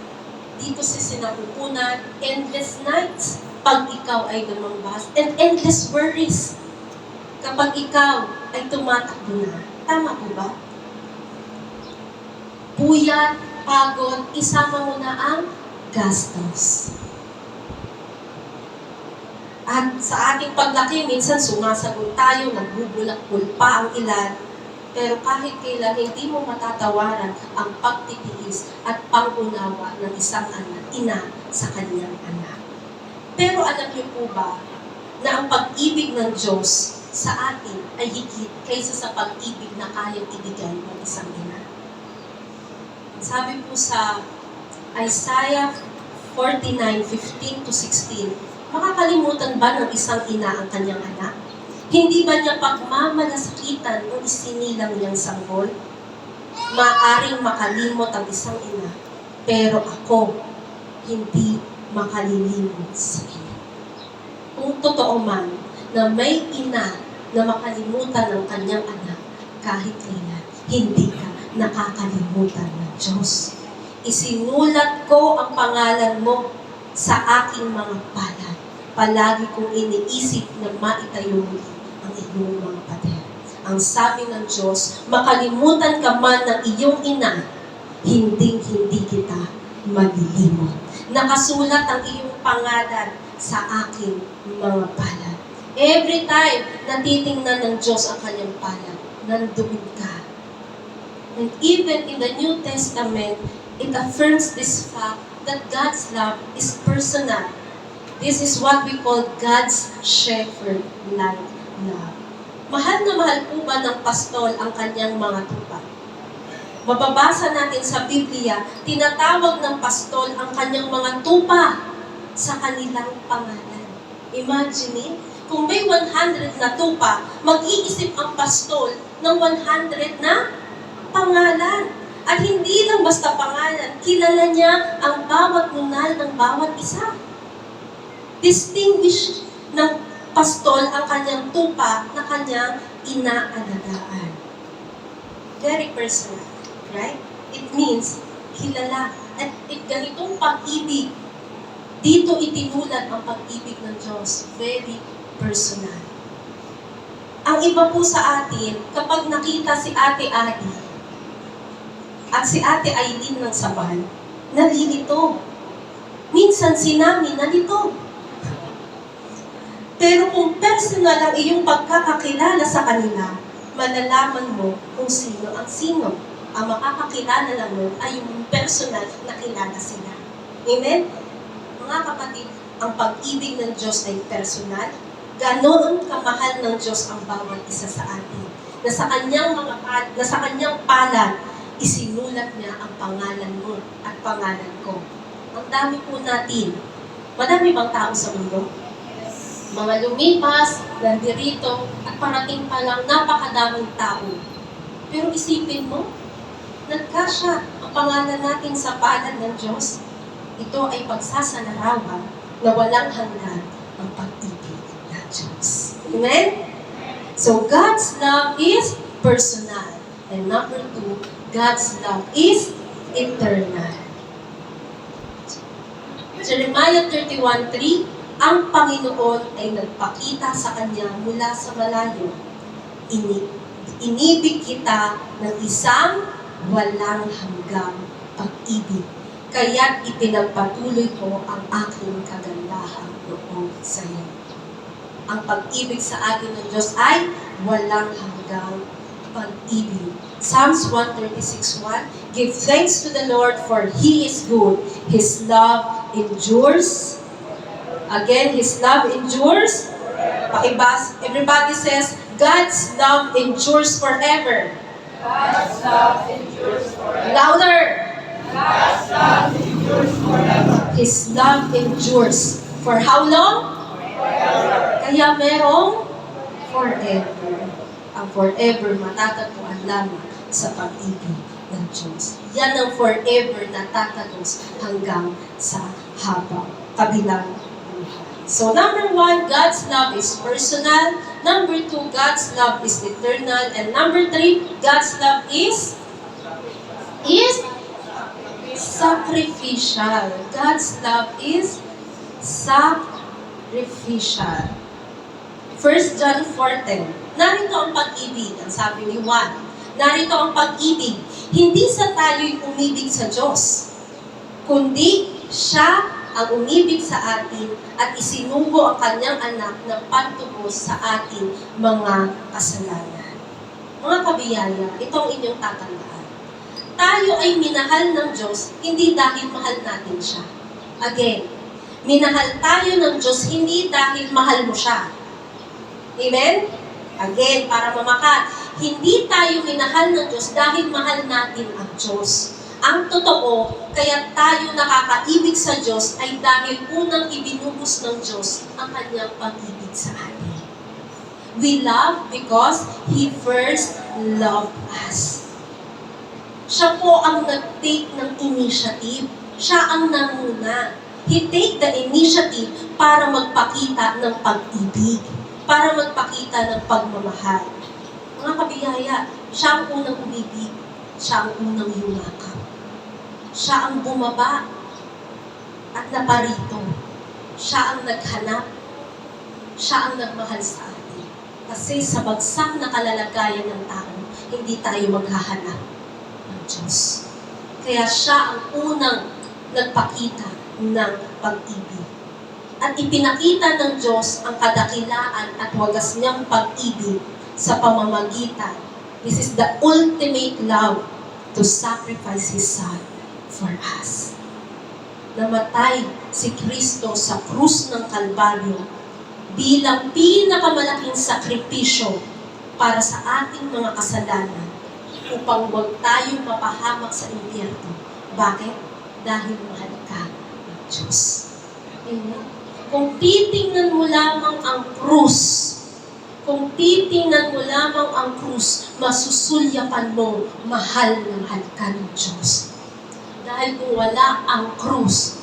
dito sa sinapupunan, endless nights, pag ikaw ay lumambas, and endless worries, kapag ikaw ay tumatakbo na. Tama po ba? Puyat, pagod, isama mo na ang gastos. At sa ating paglaki, minsan sumasagot tayo, nagbubulak-bul pa ang ilan, pero kahit kailan hindi mo matatawaran ang pagtitiis at pangunawa ng isang ina sa kanyang anak. Pero alam niyo po ba na ang pag-ibig ng Diyos sa atin ay higit kaysa sa pag-ibig na kayang ibigay ng isang ina? Sabi po sa Isaiah 49:15-16, makakalimutan ba ng isang ina ang kanyang anak? Hindi ba niya pagmamalasakitan o isinilang niyang sanggol? Maaring makalimot ang isang ina, pero ako, hindi makalilimot sa iyo. Kung totoo man na may ina na makalimutan ng kanyang anak, kahit kailan, hindi ka nakakalimutan ng Diyos. Isinulat ko ang pangalan mo sa aking mga palad. Palagi kong iniisip na maitayo muli ang iyong mga pader. Ang sabi ng Diyos, makalimutan ka man ng iyong ina, hindi kita malilimot. Nakasulat ang iyong pangalan sa aking mga palad. Every time na titingnan ng Diyos ang kanyang palad, nandoon ka. And even in the New Testament, it affirms this fact that God's love is personal. This is what we call God's shepherd-like love. Mahal na mahal po ba ng pastol ang kanyang mga tupa? Mababasa natin sa Biblia, tinatawag ng pastol ang kanyang mga tupa sa kanilang pangalan. Imagine, kung may 100 na tupa, mag-iisip ang pastol ng 100 na pangalan. At hindi lang basta pangalan, kilala niya ang bawat nunal ng bawat isa. Distinguish ng pastol ang kanyang tupa na kanyang inaalagaan. Very personal, right? It means kilala. At ganitong pag-ibig, dito itinulad ang pag-ibig ng Diyos. Very personal. Ang iba po sa atin, kapag nakita si Ate Adi at si Ate Aileen ng Saban, nalilito. Minsan si Nami nalito. Pero kung personal ang iyong pagkakakilala sa kanila, malalaman mo kung sino ang sino. Ang makakakilala lang mo ay yung personal na kilala sila. Amen? Mga kapatid, ang pag-ibig ng Diyos ay personal. Ganoon kamahal ng Diyos ang bawat isa sa atin. Na sa kanyang palad, isinulat niya ang pangalan mo at pangalan ko. Ang dami po natin. Madami bang tao sa mundo? Mga lumipas, nandirito, at parating pa lang napakadaming tao. Pero isipin mo, nagkasya ang pangalan natin sa palad ng Diyos. Ito ay pagsasalarawan na walang hanggan ang pag-ibig ng Diyos. Amen? So, God's love is personal. And number 2, God's love is eternal. Jeremiah 31:3, ang Panginoon ay nagpakita sa kanya mula sa malayo. Inibig kita ng isang walang hanggang pag-ibig. Kaya't ipinagpatuloy ko ang aking kagandahan noon sa iyo. Ang pag-ibig sa atin ng Diyos ay walang hanggang pag-ibig. Psalms 136:1, give thanks to the Lord for He is good. His love endures. Again, His love endures. Pakibas, everybody says, God's love endures forever. God's love endures forever. Louder! God's love endures forever. His love endures. For how long? Forever. Kaya merong forever. Ang forever matatagpuan lamang sa pag-ibig ng Diyos. Yan ang forever na tatagos hanggang sa habang kabilang buhay. So number 1, God's love is personal. Number 2, God's love is eternal. And number 3, God's love is sacrificial. God's love is sacrificial. 1 John 4:10. Narito ang pag-ibig, ang sabi ni Juan. Narito ang pag-ibig. Hindi sa tayo'y umibig sa Diyos, kundi siya ang umibig sa atin at isinugo ang kanyang anak na pantubos sa ating mga kasalanan. Mga kabiyaya, ito ang inyong tatandaan. Tayo ay minahal ng Diyos, hindi dahil mahal natin siya. Again, minahal tayo ng Diyos, hindi dahil mahal mo siya. Amen? Again, para mamakat, hindi tayo minahal ng Diyos dahil mahal natin ang Diyos. Ang totoo, kaya tayo nakakaibig sa Diyos ay dahil unang ibinuhos ng Diyos ang kanyang pag-ibig sa atin. We love because He first loved us. Siya po ang nag-take ng initiative. Siya ang nanguna. He take the initiative para magpakita ng pag-ibig, para magpakita ng pagmamahal. Mga kabiyaya, siya ang unang umibig, siya ang unang yumakap. Siya ang bumaba at naparito. Siya ang naghanap. Siya ang nagmahal sa atin. Kasi sa bagsak na kalalagayan ng tao, hindi tayo maghahanap ng Diyos. Kaya siya ang unang nagpakita ng pag-ibig. At ipinakita ng Diyos ang kadakilaan at wagas niyang pag-ibig sa pamamagitan. This is the ultimate love to sacrifice His Son for us. Namatay si Kristo sa krus ng Kalbaryo bilang pinakamalaking sakripisyo para sa ating mga kasalanan upang huwag tayong mapahamak sa impyerno. Bakit? Dahil mahal ka ng Diyos. Amen? Kung titingnan mo lamang ang krus, Kung titingnan mo lamang ang krus, masusulyapan mo, mahal na mahal ka ng Diyos. Dahil kung wala ang krus,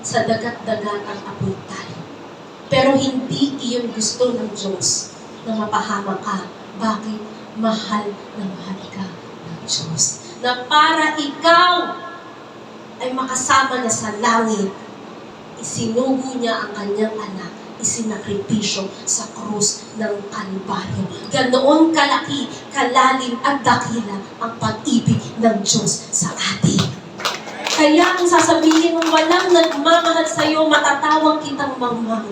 sa dagat-dagatang apoy tayo. Pero hindi iyon gusto ng Diyos na mapahama ka. Bakit? Mahal na mahal ka ng Diyos. Na para ikaw ay makasama na sa langit, isinugo niya ang kanyang anak, isinakripisyo sa krus ng Kalbaryo. Ganoon kalaki, kalalim at dakila ang pag-ibig ng Diyos sa atin. Kaya kung sasabihin mong walang nagmamahal sa iyo, matatawag kitang mangmang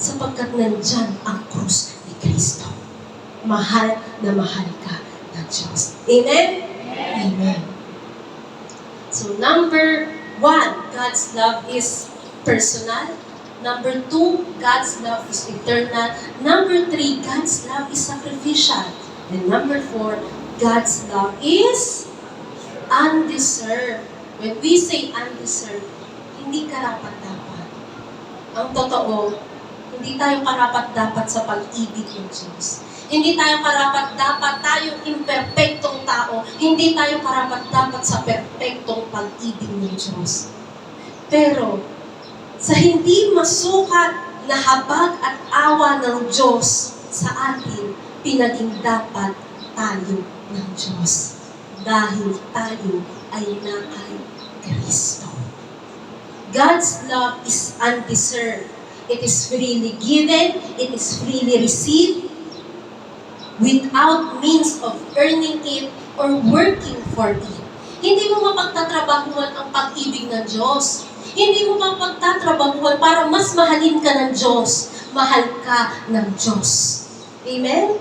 sapagkat nandyan ang krus ni Kristo. Mahal na mahal ka ng Diyos. Amen? Amen. So number 1, God's love is personal. Number 2, God's love is eternal. Number 3, God's love is sacrificial. And number 4, God's love is undeserved. When we say undeserved, hindi karapat-dapat. Ang totoo, hindi tayo karapat-dapat sa pag-ibig ng Diyos. Hindi tayo karapat-dapat, tayong imperpektong tao. Hindi tayo karapat-dapat sa perpektong pag-ibig ng Diyos. Pero, sa hindi masukat na habag at awa ng Diyos sa atin, pinaging dapat tayo ng Diyos. Dahil tayo ay na kay Kristo. God's love is undeserved. It is freely given, it is freely received, without means of earning it or working for it. Hindi mo mapagtatrabahuan ang pag-ibig ng Diyos. Hindi mo mapagtatrabahuan para mas mahalin ka ng Diyos. Mahal ka ng Diyos. Amen?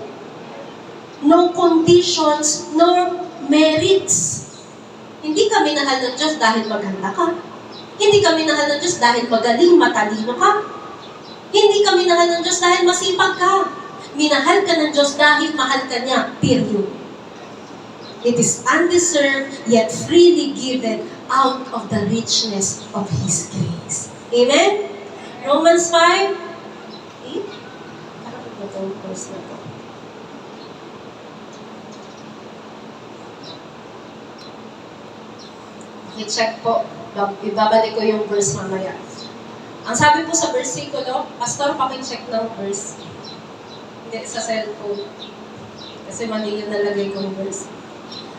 No conditions, nor merits. Hindi ka minahal ng Diyos dahil maganda ka. Hindi ka minahal ng Diyos dahil magaling, matalino ka. Hindi ka minahal ng Diyos dahil masipag ka. Minahal ka ng Diyos dahil mahal ka niya. Period. It is undeserved yet freely given out of the richness of His grace. Amen? Romans 5, 8. Parang ito itong verse na to. I-check po. Ibabalik ko yung verse mamaya. Ang sabi po sa versikulo, Pastor, pakicheck ng verse. Hindi sa cellphone. Kasi mali yung nalagay kong verse.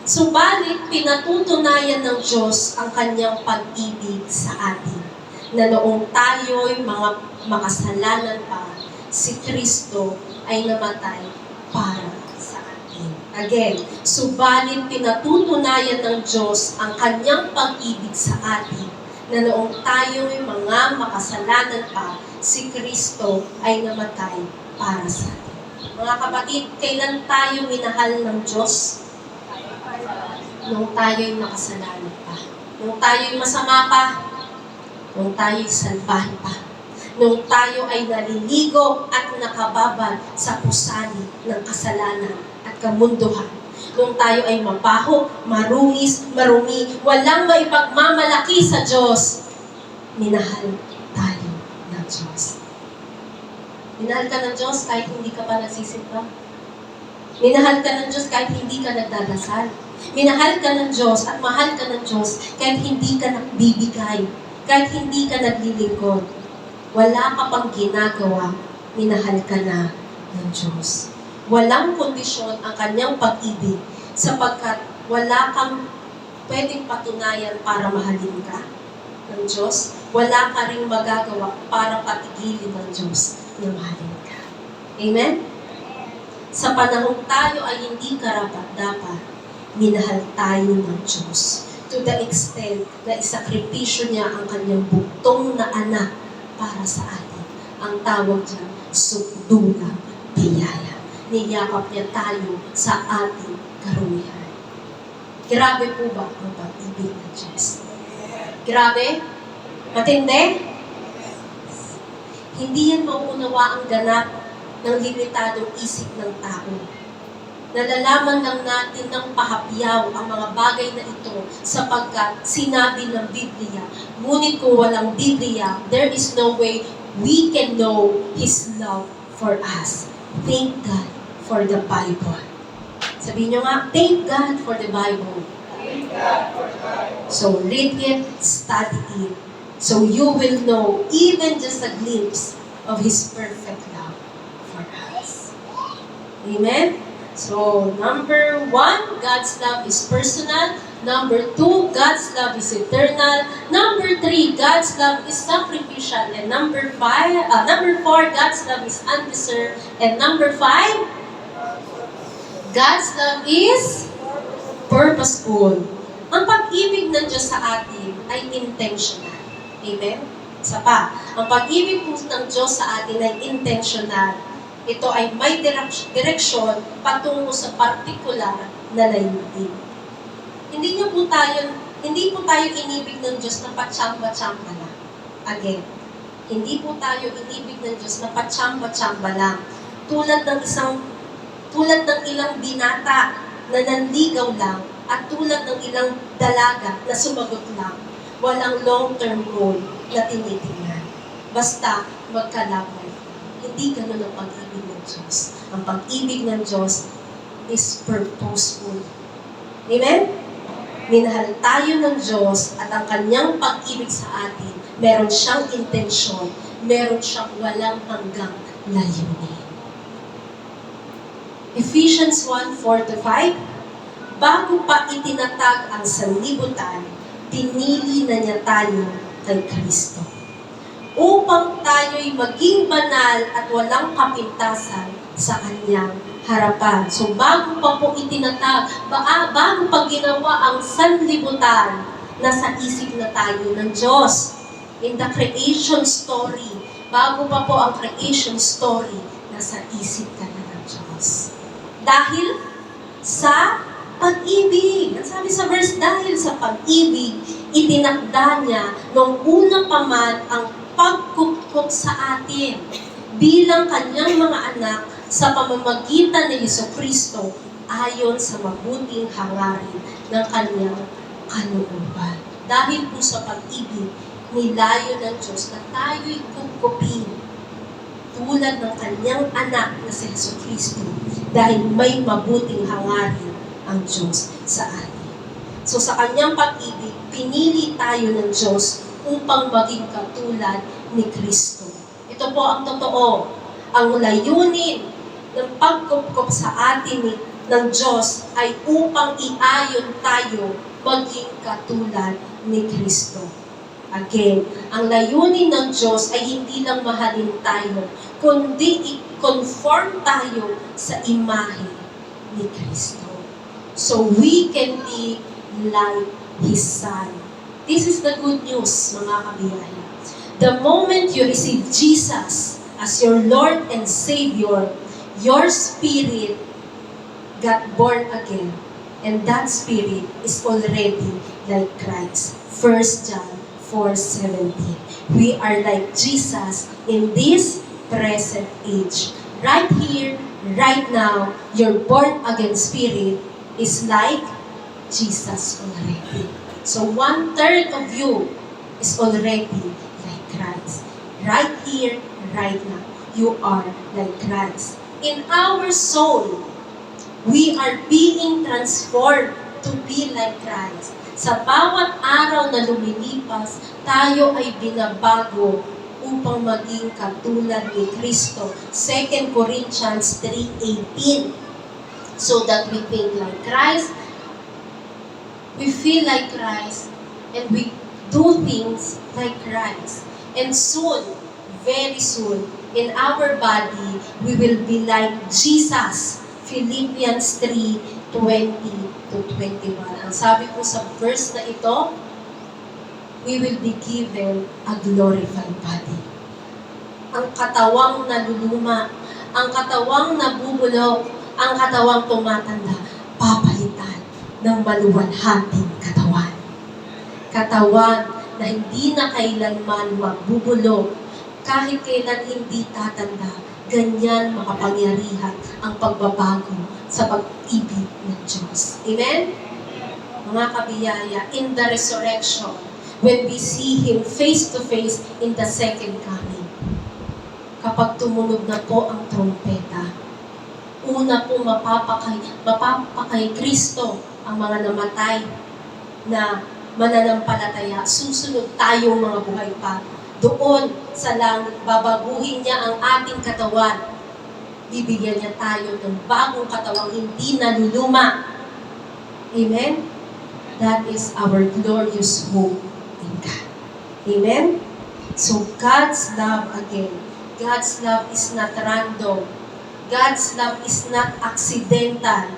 Subalit, pinatutunayan ng Diyos ang kanyang pag-ibig sa atin, na noong tayo'y mga makasalanan pa, si Kristo ay namatay para sa atin. Again, subalit pinatutunayan ng Diyos ang kanyang pag-ibig sa atin, na noong tayo'y mga makasalanan pa, si Kristo ay namatay para sa atin. Mga kapatid, kailan tayo minahal ng Diyos? Nung tayo'y makasalanan pa. Nung tayo'y masama pa. Nung tayo'y salbahe pa. Nung tayo ay naliligo at nakababad sa pusani ng kasalanan at kamunduhan. Nung tayo ay mabaho, marungis, marumi, walang maipagmamalaki sa Diyos, minahal tayo ng Diyos. Minahal ka ng Diyos kahit hindi ka pa nagsisimba. Minahal ka ng Diyos kahit hindi ka nagdadasal. Minahal ka ng Diyos at mahal ka ng Diyos kahit hindi ka nagbibigay, kahit hindi ka naglilingkod. Wala ka pang ginagawa, minahal ka na ng Diyos. Walang kondisyon ang kanyang pag-ibig sapagkat wala kang pwedeng patunayan para mahalin ka ng Diyos. Wala ka ring magagawa para patigilin ng Diyos na mahalin ka. Amen? Sa panahong tayo ay hindi karapat-dapat, minahal tayo ng Diyos to the extent na isakripisyo niya ang kanyang buktong na anak para sa atin. Ang tawag dyan, sukdulang biyaya. Niyakap niya tayo sa ating karumihan. Grabe po ba ang pag-ibig ng Diyos? Grabe? Matindi? Hindi yan mauunawa ang ganap ng limitadong isip ng tao. Nalalaman lang natin ng pahapyaw ang mga bagay na ito sapagkat sinabi ng Biblia. Ngunit kung walang Biblia, there is no way we can know His love for us. thank God for the Bible. Sabihin nyo nga, thank God for the Bible. So read it, study it. So you will know even just a glimpse of His perfect love for us. Amen? So, number 1, God's love is personal. Number 2, God's love is eternal. Number 3, God's love is sacrificial. And number 4, God's love is undeserved. And number 5, God's love is purposeful. Ang pag-ibig ng Diyos sa atin ay intentional. Amen? Isa pa, ang pag-ibig po ng Diyos sa atin ay intentional. Ito ay may direksyon patungo sa partikular na layunin. Hindi po tayo inibig ng Diyos na patsamba-tsamba lang. Again, hindi po tayo inibig ng Diyos na patsamba-tsamba lang. Tulad ng ilang binata na nanligaw lang at tulad ng ilang dalaga na sumagot lang. Walang long-term goal na tinitingnan. Basta magkalabay. Hindi ganun ang pag-ibig ng Diyos. Ang pag-ibig ng Diyos is purposeful. Amen? Minahal tayo ng Diyos at ang kanyang pag-ibig sa atin, meron siyang intensyon, meron siyang walang hanggang layunin. Ephesians 1:4-5, bago pa itinatag ang sanlibutan, pinili na niya tayo kay Kristo, upang tayo'y maging banal at walang kapintasan sa Kanyang harapan. So, bago pa po itinatag, bago pa ginawa ang sanlibutan, nasa isip na tayo ng Diyos. In the creation story, bago pa po ang creation story, nasa isip ka na ng Diyos. Dahil sa pag-ibig. Ang sabi sa verse, dahil sa pag-ibig, itinakda niya nung una pa man ang pagkukup sa atin bilang kanyang mga anak sa pamamagitan ni Jesucristo ayon sa mabuting hangarin ng kanyang kalooban. Dahil po sa pag-ibig, nilayo ng Diyos na tayo'y kukupin tulad ng kanyang anak na si Jesucristo dahil may mabuting hangarin ang Diyos sa atin. So sa kanyang pag-ibig, pinili tayo ng Diyos upang maging katulad ni Kristo. Ito po ang totoo. Ang layunin ng pagkukup sa atin ng Diyos ay upang iayon tayo maging katulad ni Kristo. Again, ang layunin ng Diyos ay hindi lang mahalin tayo, kundi i-conform tayo sa imahe ni Kristo. So we can be like His Son. This is the good news, mga kabiyaya. The moment you receive Jesus as your Lord and Savior, your spirit got born again. And that spirit is already like Christ. 1 John 4:17. We are like Jesus in this present age. Right here, right now, your born again spirit is like Jesus already. So 1/3 of you is already like Christ. Right here, right now, you are like Christ. In our soul, we are being transformed to be like Christ. Sa bawat araw na lumilipas, tayo ay binabago upang maging katulad ni Kristo. 2 Corinthians 3:18. So that we think like Christ, we feel like Christ, and we do things like Christ. And soon, very soon, in our body, we will be like Jesus. Philippians 3:20-21. Ang sabi po sa verse na ito, we will be given a glorified body. Ang katawang naluluma, ang katawang nabubulok, ang katawang tumatanda, papalitan ng maluwalhating katawan. Katawan na hindi na kailanman magbubulok, kahit kailan hindi tatanda, ganyan makapangyarihan ang pagbabago sa pag-ibig ng Diyos. Amen? Mga kabiyaya, in the resurrection, when we see Him face to face in the second coming, kapag tumunog na po ang trompeta. Una po mapapakay Kristo ang mga namatay na mananampalataya. Susunod tayong mga buhay pa. Doon sa langit, babaguhin niya ang ating katawan. Bibigyan niya tayo ng bagong katawang hindi naluluma. Amen? That is our glorious hope in God. Amen? So God's love again. God's love is not random. God's love is not accidental.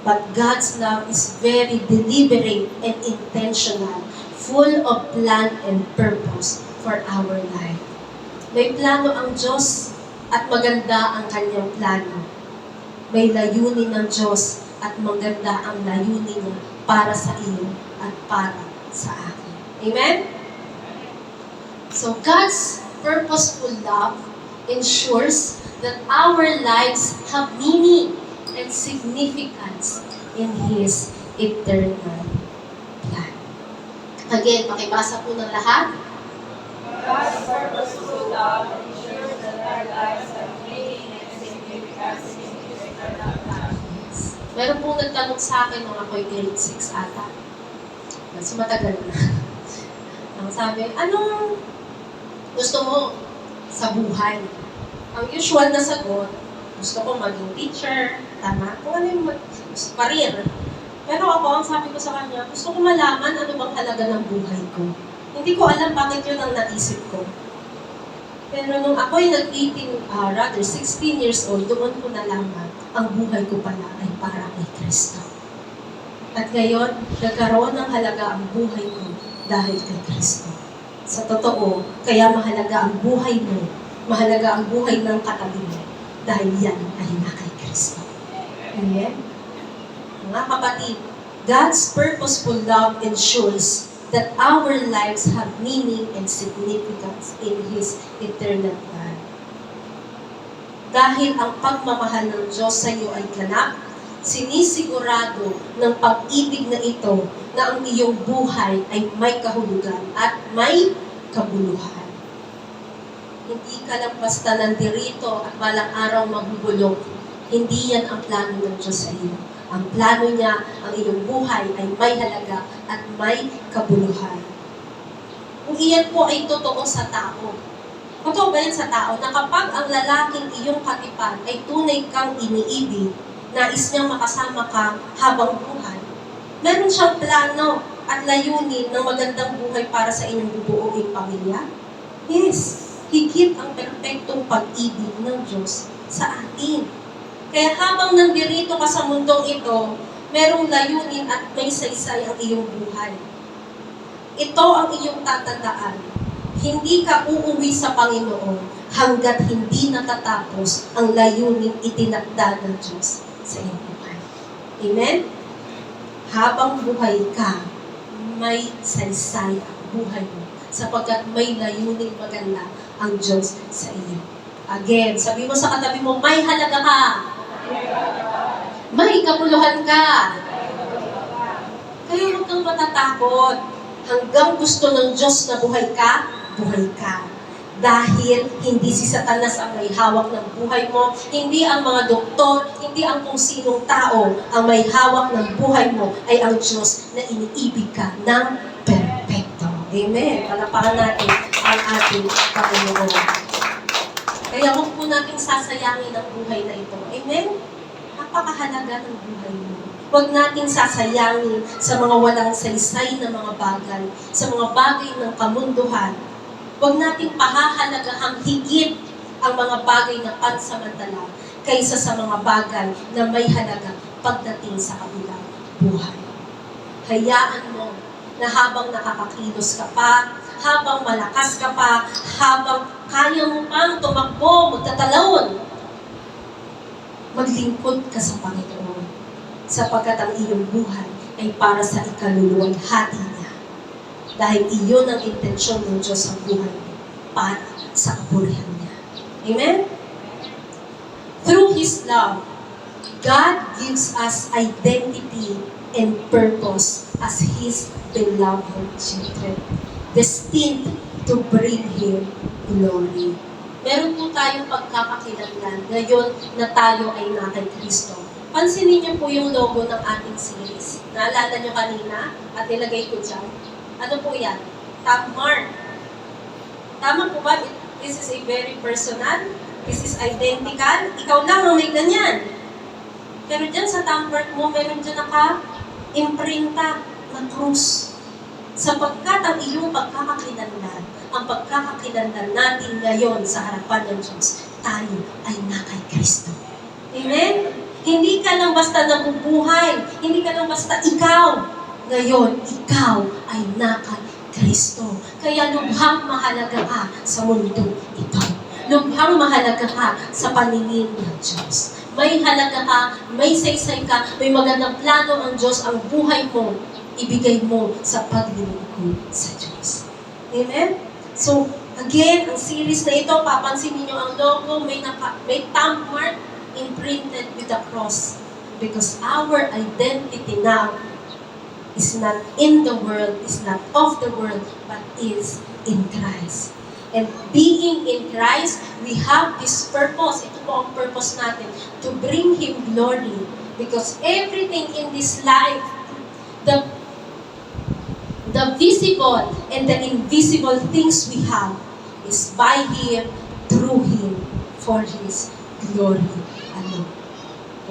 But God's love is very deliberate and intentional, full of plan and purpose for our life. May plano ang Diyos at maganda ang kanyang plano. May layunin ng Diyos at maganda ang layunin niya para sa iyo at para sa akin. Amen? So God's purposeful love ensures that our lives have meaning and significance in His eternal plan. Again, pakibasa po ng lahat. God's purposeful love ensures that our lives have meaning and significance in His eternal plan. Meron pong nagtanong sa akin nung ako'y grade 6 ata. So matagal na. Ang sabi, anong gusto mo sa buhay? Ang usual na sagot, gusto ko maging teacher, tama? Kung ano yung career. Pero ako, ang sabi ko sa kanya, gusto ko malaman ano bang halaga ng buhay ko. Hindi ko alam bakit yun ang naisip ko. Pero nung ako'y 16 years old, doon ko nalaman, ang buhay ko pala ay para kay Kristo. At ngayon, nagkaroon ng halaga ang buhay ko dahil kay Kristo. Sa totoo, kaya mahalaga ang buhay mo, mahalaga ang buhay ng katabi mo, dahil yan ay na kay Kristo. Amen? Mga kapatid, God's purposeful love ensures that our lives have meaning and significance in His eternal plan. Dahil ang pagmamahal ng Diyos sa iyo ay ganap, sinisigurado ng pag-ibig na ito na ang iyong buhay ay may kahulugan at may kabuluhan. Hindi ka lang basta nandirito at balang araw magbubulok. Hindi yan ang plano ng Diyos sa iyo. Ang plano niya, ang iyong buhay ay may halaga at may kabuluhan. Kung iyan po ay totoo sa tao, totoo ba yan sa tao na kapag ang lalaking iyong katipan ay tunay kang iniibig, nais niyang makasama ka habang buhay, meron siyang plano at layunin ng magandang buhay para sa inyong bubuoing pamilya? Yes, higit ang perpektong pag-ibig ng Diyos sa atin. Kaya habang nandirito ka sa mundong ito, merong layunin at may saysay ang iyong buhay. Ito ang iyong tatandaan. Hindi ka uuwi sa Panginoon hanggat hindi natatapos ang layunin itinakda ng Diyos sa iyong buhay. Amen? Habang buhay ka, may saysay ang buhay mo sapagkat may layunin maganda ang Diyos sa iyo. Again, sabi mo sa katabi mo, may halaga ka. May kabuluhan ka. Kaya huwag kang matatakot. Hanggang gusto ng Diyos na buhay ka, buhay ka. Dahil hindi si Satanas ang may hawak ng buhay mo, hindi ang mga doktor, hindi ang kung sinong tao ang may hawak ng buhay mo, ay ang Diyos na iniibig ka ng perpekto. Amen. Palapakan natin ang ating Panginoon. Kaya huwag po nating sasayangin ang buhay na ito. Amen? Napakahalaga ng buhay mo. Huwag nating sasayangin sa mga walang saysay na mga bagay, sa mga bagay ng kamunduhan. Huwag nating pahahalagahang higit ang mga bagay na pansamantala kaysa sa mga bagay na may halaga pagdating sa kabilang buhay. Hayaan mo na habang nakakakilos ka pa, habang malakas ka pa, habang kaya mo pang tumakbo, magtatalon, maglingkod ka sa Panginoon sapagkat ang iyong buhay ay para sa ikaluluwang hati niya. Dahil iyon ang intensyon ng Diyos sa buhay mo para sa kapurihan niya. Amen? Through His love, God gives us identity and purpose as His beloved children, destined to bring Him glory. meron po tayong pagkakakilanlan ngayon na tayo ay na kay Kristo. Pansinin niyo po yung logo ng ating series. Naalala niyo kanina at nilagay ko dyan. Ano po yan? Top mark. Tama po ba? This is a very personal. This is identical. Ikaw lang ang may ganyan. Pero dyan sa top mark mo, meron dyan naka-imprinta na krus. Sapagkat ang iyong pagkakakilanlan, ang pagkakakilanlan natin ngayon sa harapan ng Diyos, tayo ay na kay Kristo. Amen? Hindi ka lang basta nabubuhay. Hindi ka lang basta ikaw. Ngayon, ikaw ay na kay Kristo. Kaya lubhang mahalaga ka sa mundo ito. Lubhang mahalaga ka sa paningin ng Diyos. May halaga ka, may saysay ka, may magandang plano ang Diyos, ang buhay mo, ibigay mo sa paglilingkod sa Diyos. Amen? So, again, ang series na ito, papansin niyo ang logo, may thumb mark imprinted with the cross. Because our identity now is not in the world, is not of the world, but is in Christ. And being in Christ, we have this purpose. Ito po ang purpose natin, to bring Him glory. Because everything in this life, the visible and the invisible things we have is by Him, through Him, for His glory alone.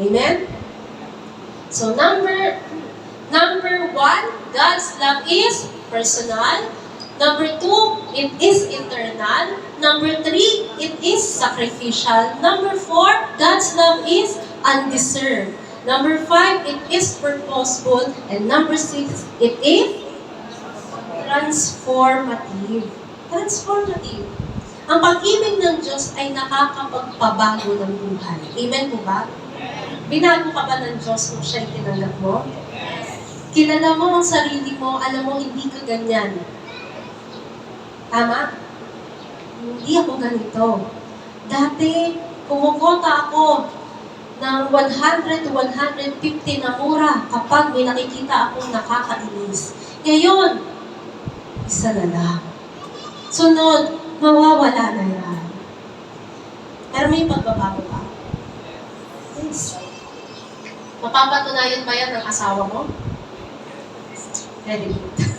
Amen? So number one, God's love is personal. Number two, it is eternal. Number three, it is sacrificial. Number four, God's love is undeserved. Number five, it is purposeful. And number six, it is transformative. Transformative. Ang pag-ibig ng Diyos ay nakakapagpabago ng buhay. Amen po ba? Binago ka ba ng Diyos kung siya'y tinanggap mo? Kilala mo ang sarili mo, alam mo hindi ka ganyan. Tama? Hindi ako ganito. Dati, kumukota ako ng 100 to 150 na mura kapag may nakikita akong nakakainis. Ngayon, isa na lang. Sunod, mawawala na yan. Pero may pagbabago pa. Yes. Mapapatunayan ba yan ng asawa mo? Very good.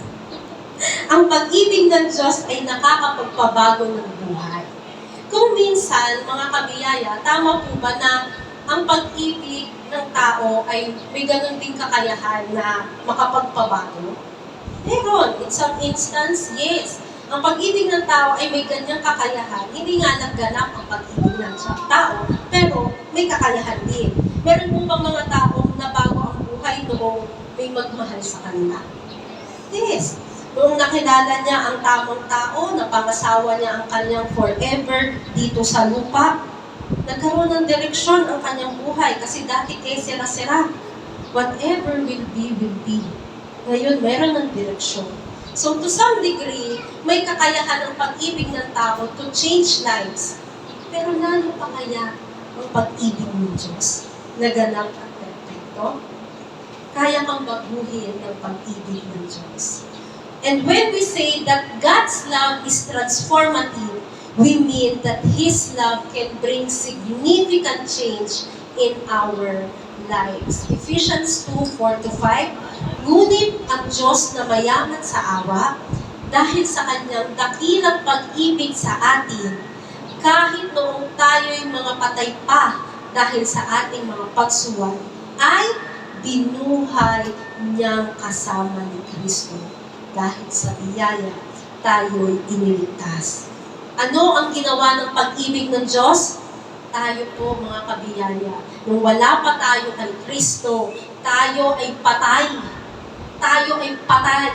Ang pag-ibig ng Diyos ay nakakapagpabago ng buhay. Kung minsan, mga kabiyaya, tama po ba na ang pag-ibig ng tao ay may ganun din kakayahan na makapagpabago? Meron. In some instance, yes. Ang pag-ibig ng tao ay may ganyang kakayahan. Hindi nga nagganap ang pag-ibig ng tao, pero may kakayahan din. Meron po bang mga taong nabago ang buhay noong may magmahal sa kanila? Yes. Noong nakilala niya ang tamang tao, napangasawa niya ang kanyang forever dito sa lupa, nagkaroon ng direksyon ang kanyang buhay kasi dati sira-sira. Whatever will be, will be. Ngayon, meron ng direksyon. So to some degree, may kakayahan ang pag-ibig ng tao to change lives. Pero lalo pa kaya ang pag-ibig ng Diyos na ganap at perfecto? Kaya kang baguhin ng pag-ibig ng Diyos. And when we say that God's love is transformative, we mean that His love can bring significant change in our lives. Ephesians 2:4-5, ngunit ang Diyos na mayaman sa awa, dahil sa Kanyang dakilang pag-ibig sa atin, kahit noong tayo'y mga patay pa dahil sa ating mga pagsuway, ay binuhay niyang kasama ni Kristo. Dahil sa biyaya, tayo'y iniligtas. Ano ang ginawa ng pag-ibig ng Diyos? Tayo po, mga kabiyaya, nung wala pa tayo kay Kristo, tayo ay patay. Tayo ay patay.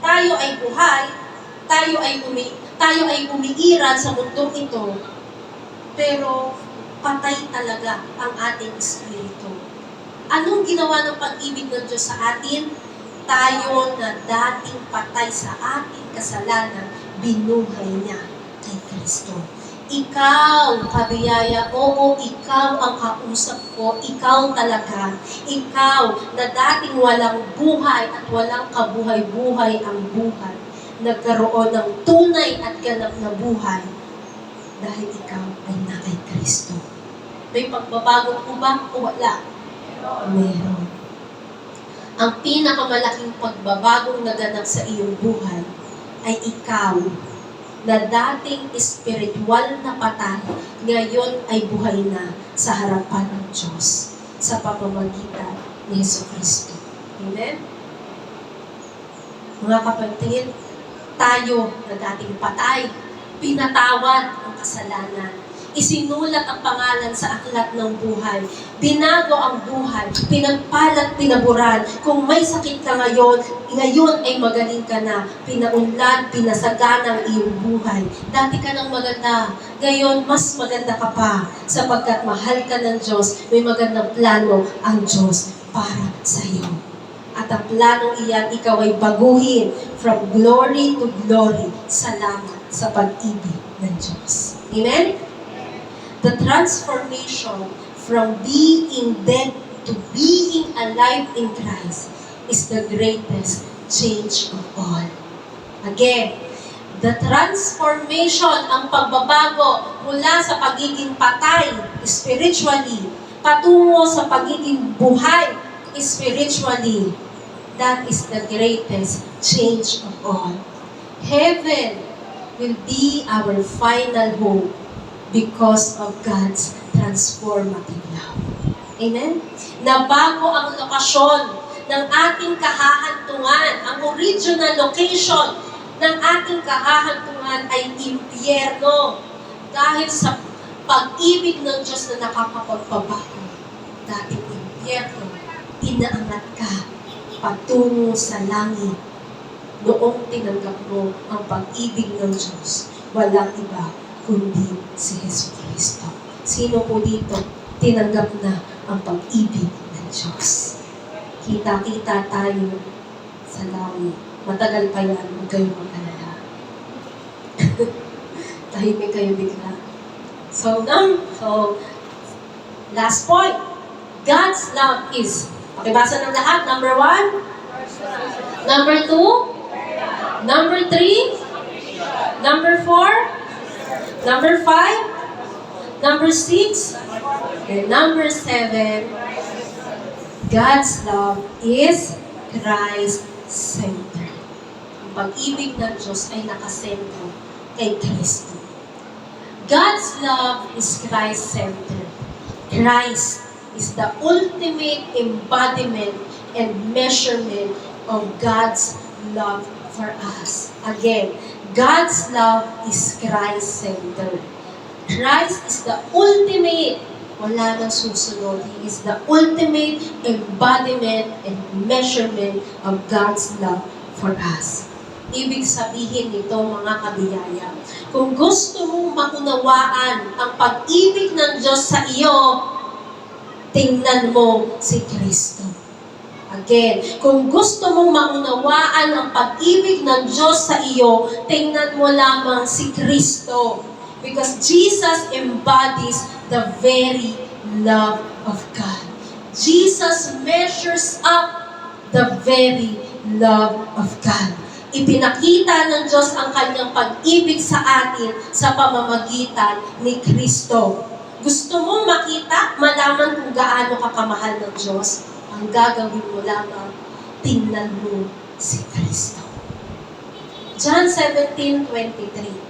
Tayo ay buhay. Tayo ay umiiral sa mundong ito. Pero patay talaga ang ating espiritu. Anong ginawa ng pag-ibig ng Diyos sa atin? Tayo na dating patay sa ating kasalanan, binuhay niya kay Kristo. Ikaw, kabiyaya, oo, ikaw ang kausap ko, ikaw talaga. Ikaw na dating walang buhay at walang kabuhay-buhay ang buhay, nagkaroon ng tunay at ganap na buhay dahil ikaw ay na kay Kristo. May pagbabago po ba o wala? Meron. Ang pinakamalaking pagbabagong naganap sa iyong buhay ay ikaw na dating espiritual na patay, ngayon ay buhay na sa harapan ng Diyos sa pamamagitan ni Jesucristo. Amen? Mga kapatid, tayo na dating patay, pinatawad ang kasalanan. Isinulat ang pangalan sa aklat ng buhay. Binago ang buhay. Pinagpalat, pinaburan. Kung may sakit ka ngayon ay magaling ka na. Pinaunlad, pinasagana ang iyong buhay. Dati ka nang maganda. Ngayon, mas maganda ka pa. Sapagkat mahal ka ng Diyos, may magandang plano ang Diyos para sa iyo. At ang planong iyan, ikaw ay baguhin from glory to glory. Salamat sa pag-ibig ng Diyos. Amen? The transformation from being dead to being alive in Christ is the greatest change of all. Again, the transformation, ang pagbabago mula sa pagiging patay spiritually, patungo sa pagiging buhay spiritually, that is the greatest change of all. Heaven will be our final hope because of God's transformative love. Amen? Nabago ang lokasyon ng ating kahahantungan. Ang original location ng ating kahahantungan ay impyerno. Dahil sa pag-ibig ng Diyos na nakakapagpabago. Dating impyerno, inaangat ka patungo sa langit. Noong tinanggap mo ang pag-ibig ng Diyos, walang iba kundi si Jesucristo. Sino po dito tinanggap na ang pag-ibig ng Diyos? Kita-kita tayo sa langit. Matagal pa yan, huwag kayong mag-alala. Tahimik kayo bigla. So, last point. God's love is, pakibasa ng lahat, number 1, number 2, number 3, number 4, number 5, number 6, and number 7, God's love is Christ-centered. Ang pag-ibig ng Diyos ay nakasentro kay Kristo. God's love is Christ-centered. Christ is the ultimate embodiment and measurement of God's love for us. Again, God's love is Christ-centered. Christ is the ultimate, wala nang susunod. He is the ultimate embodiment and measurement of God's love for us. Ibig sabihin nito, mga kabiyaya, kung gusto mong maunawaan ang pag-ibig ng Diyos sa iyo, tingnan mo si Kristo. Again, kung gusto mong maunawaan ang pag-ibig ng Diyos sa iyo, tingnan mo lamang si Kristo. Because Jesus embodies the very love of God. Jesus measures up the very love of God. Ipinakita ng Diyos ang kanyang pag-ibig sa atin sa pamamagitan ni Kristo. Gusto mong makita, malaman kung gaano ka kamahal ng Diyos? Ang gagawin mo lamang, tingnan mo si Kristo. John 17:23.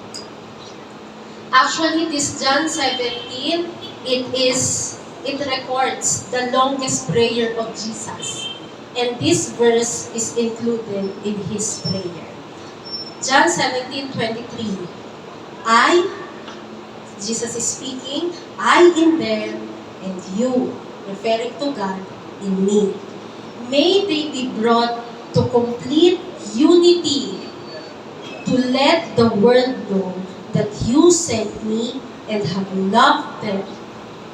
Actually, this John 17, it records the longest prayer of Jesus. And this verse is included in his prayer. John 17:23. Jesus is speaking, I in them and you, referring to God, in me. May they be brought to complete unity, to let the world know that you sent me and have loved them,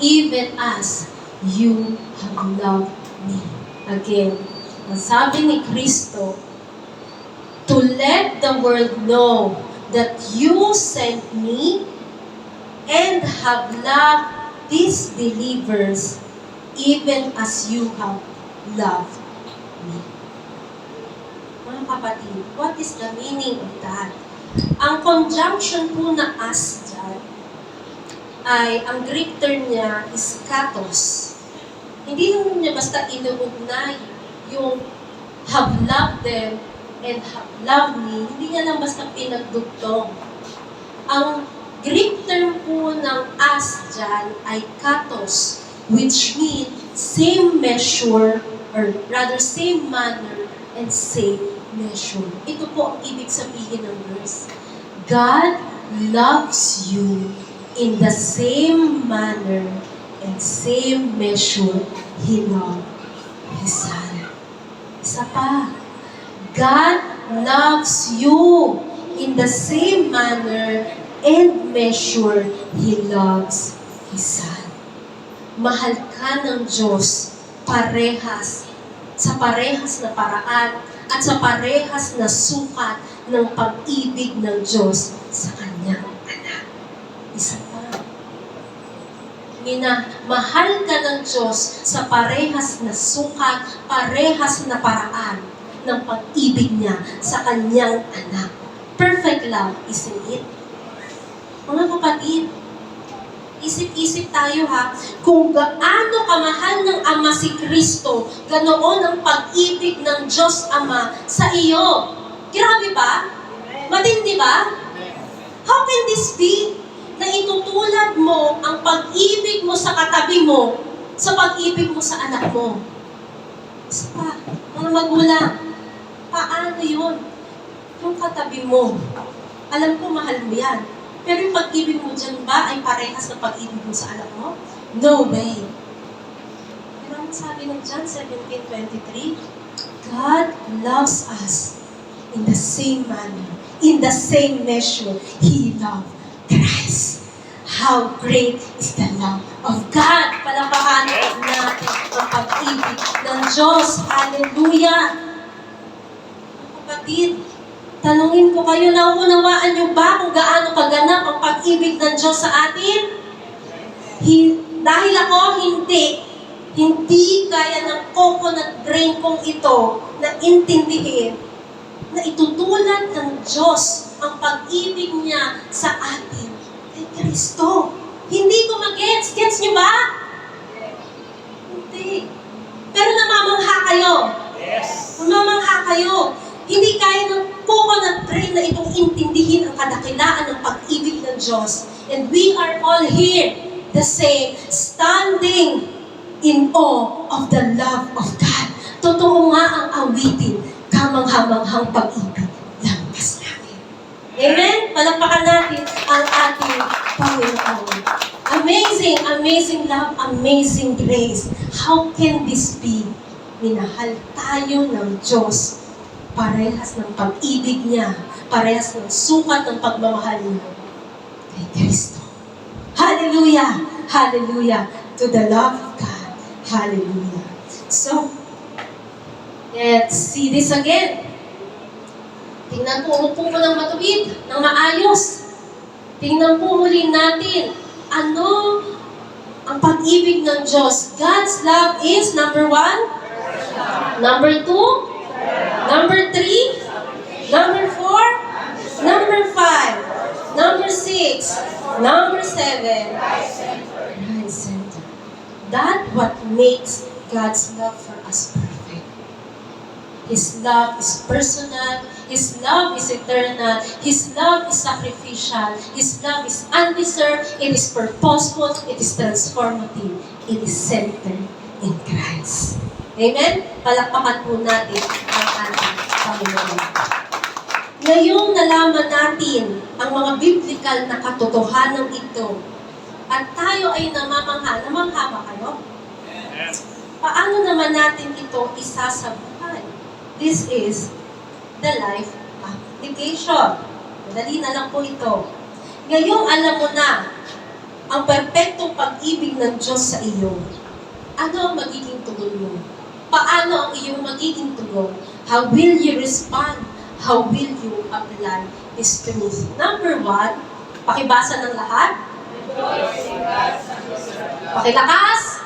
even as you have loved me. Again, ang sabi ni Kristo, to let the world know that you sent me and have loved these believers even as you have loved me. Mga kapatid, what is the meaning of that? Ang conjunction po na as dyan ay, ang Greek term niya is katos. Hindi lang niya basta inuugnay yung have loved them and have loved me. Hindi niya lang basta pinagdugtong. Ang Greek term po ng as dyan ay katos, which means same measure, or rather same manner and same measure. Ito po ang ibig sabihin ng verse. God loves you in the same manner and same measure He loved His Son. Isa pa. God loves you in the same manner and measure He loves His Son. Mahal ka ng Diyos parehas, sa parehas na paraan at sa parehas na sukat ng pag-ibig ng Diyos sa Kanyang anak. Isa pa. Mahal ka ng Diyos sa parehas na sukat, parehas na paraan ng pag-ibig niya sa Kanyang anak. Perfect love, isn't it? Mga kapatid, isip-isip tayo ha, kung gaano kamahal ng Ama si Kristo, ganoon ang pag-ibig ng Diyos Ama sa iyo. Grabe ba? Matindi ba? How can this be na itutulad mo ang pag-ibig mo sa katabi mo sa pag-ibig mo sa anak mo? Isa pa, mga magulang, paano yun? Yung katabi mo, alam ko mahal mo yan. Pero yung pag-ibig mo dyan ba ay parehas na pag-ibig mo sa anak mo? No way. Pero ang sabi ng John 17:23, God loves us in the same manner, in the same measure He loved Christ. How great is the love of God! Palapakan natin ang pag-ibig ng Diyos. Hallelujah! Mga kapatid, tanungin ko kayo, nauunawaan niyo ba kung gaano kaganap ang pag-ibig ng Diyos sa atin? Dahil ako, hindi kaya ng coconut brain kong ito na intindihin na itutulad ng Diyos ang pag-ibig niya sa atin kay Kristo. Hindi ko mag-gets. Gets niyo ba? Hindi. Pero namamangha kayo. Yes. Namamangha kayo. Hindi kaya ng coconut brain na itong intindihin ang kadakilaan ng pag-ibig ng Diyos. And we are all here, the same, standing in awe of the love of God. Totoo nga ang awitin, kamanghamanghang pag-ibig ng Diyos natin. Amen? Palakpakan natin ang ating Panginoon. Amazing, amazing love, amazing grace. How can this be? Minahal tayo ng Diyos. Parehas ng pag-ibig niya, parehas ng sukat ng pagmamahal niya kay Kristo. Hallelujah! Hallelujah! To the love of God. Hallelujah! So, let's see this again. Tingnan po, upo po ng matuwid, ng maayos. Tingnan po muli natin, ano ang pag-ibig ng Diyos. God's love is, number 1, number 2, number 3, number 4, number 5, number 6, number 7, Christ center. That what makes God's love for us perfect. His love is personal, His love is eternal, His love is sacrificial, His love is undeserved, it is purposeful, it is transformative, it is centered in Christ. Amen? Palakpakan po natin ang ating Panginoon. Ngayong nalaman natin ang mga biblical na katotohanan ito, at tayo ay namamangha ba kayo? Paano naman natin ito isasabuhay? This is the life application. Madali na lang po ito. Ngayong alam mo na ang perpektong pag-ibig ng Diyos sa iyo, ano ang magiging tugon mo? Paano ang iyong magiging tugon? How will you respond? How will you apply this truth? Number 1, pakibasa ng lahat. Pakilakas.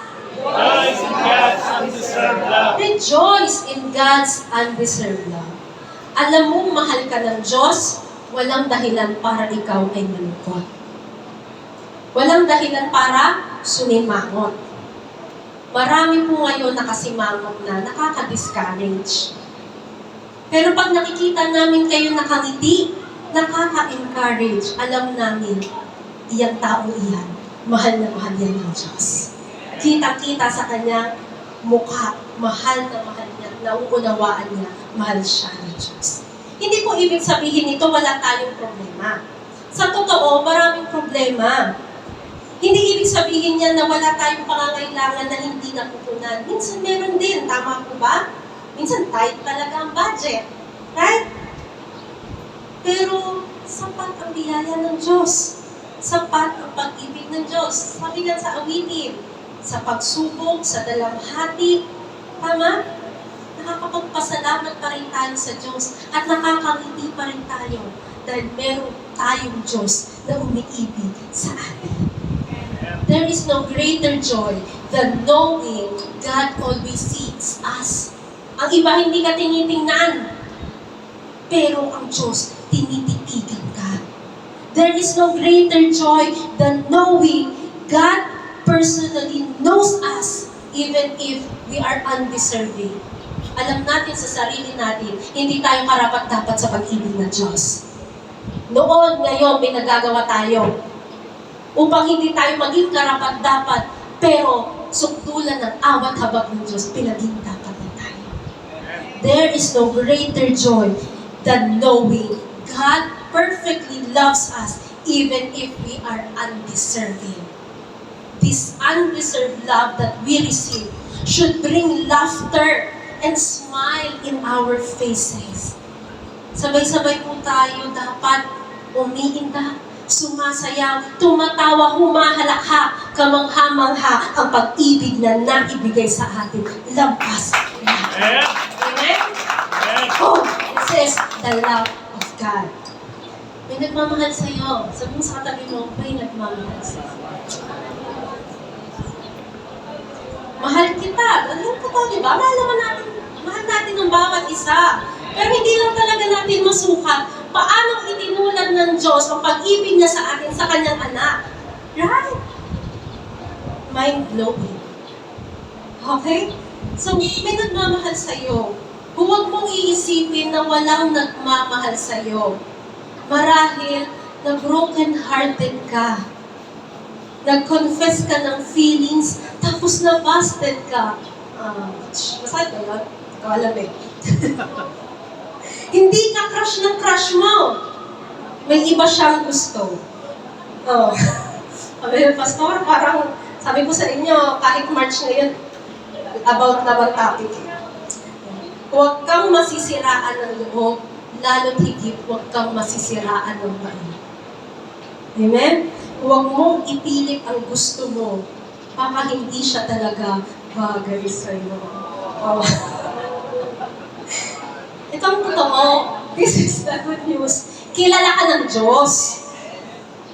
Rejoice in God's undeserved love. Alam mong mahal ka ng Diyos, walang dahilan para ikaw ay malungkot. Walang dahilan para sumimangot. Marami po ngayon nakasimangot na, nakaka-discourage. Pero pag nakikita namin kayo nakangiti, nakaka-encourage. Alam namin, iyang taong iyan, mahal na mahal yan ng Diyos. Kita-kita sa kanyang mukha, mahal niya, nauunawaan niya, mahal siya ng Diyos. Hindi po ibig sabihin nito wala tayong problema. Sa totoo, maraming problema. Hindi ibig sabihin niya na wala tayong pangangailangan na hindi napupunan. Minsan meron din, tama po ba? Minsan tight talaga ang budget. Right? Pero sapat ang biyaya ng Diyos. Sapat ang pag-ibig ng Diyos. Sabi nga sa awitin, sa pagsubok, sa dalamhati. Tama? Nakakapagpasalamat pa rin tayo sa Diyos at nakakangiti pa rin tayo dahil meron tayong Diyos na umiibig sa atin. There is no greater joy than knowing God always sees us. Ang iba hindi ka tinitingnan, pero ang Diyos tinititigan ka. There is no greater joy than knowing God personally knows us even if we are undeserving. Alam natin sa sarili natin, hindi tayo karapat-dapat sa pag-ibig ng Diyos. Noon, ngayon, may nagagawa tayo upang hindi tayo maging karapat-dapat, pero sukdulan ng awat habag ng Diyos, pinaging dapat na tayo. There is no greater joy than knowing God perfectly loves us even if we are undeserving. This undeserved love that we receive should bring laughter and smile in our faces. Sabay-sabay po tayo dapat umiinda, sumasayaw, tumatawa, humahalakha, kamangha-mangha ang pag-ibig na naibigay sa atin. Lampas na. Amen? Oh, it says, the love of God. May nagmamahal sa'yo. Sabi mo sa katabi mo, may nagmamahal sa'yo. Mahal kita. Ganyan ko to, di ba? Mahal natin ang bawat isa. Pero hindi lang talaga natin masukat paano itinulad ng Diyos ang pag-ibig niya sa atin sa kanyang anak. Right? Mind-blowing. Okay? So, may nagmamahal sa'yo. Huwag mong iisipin na walang nagmamahal sa'yo. Marahil na broken-hearted ka. Nag-confess ka ng feelings, tapos na-busted ka. Masakit ba yun? Ikaw alam eh. Hindi ka crush ng crush mo. May iba siyang gusto. Oh. Sabi ng pastor, parang sabi ko sa inyo, kahit March ngayon, about na bang topic. Huwag kang masisiraan ng loob, lalo't higit huwag kang masisiraan ng bayan. Amen? Huwag mong ipilit ang gusto mo, baka hindi siya talaga bagay sa'yo. Oh. Ito ang totoo. This is the good news. Kilala ka ng Diyos.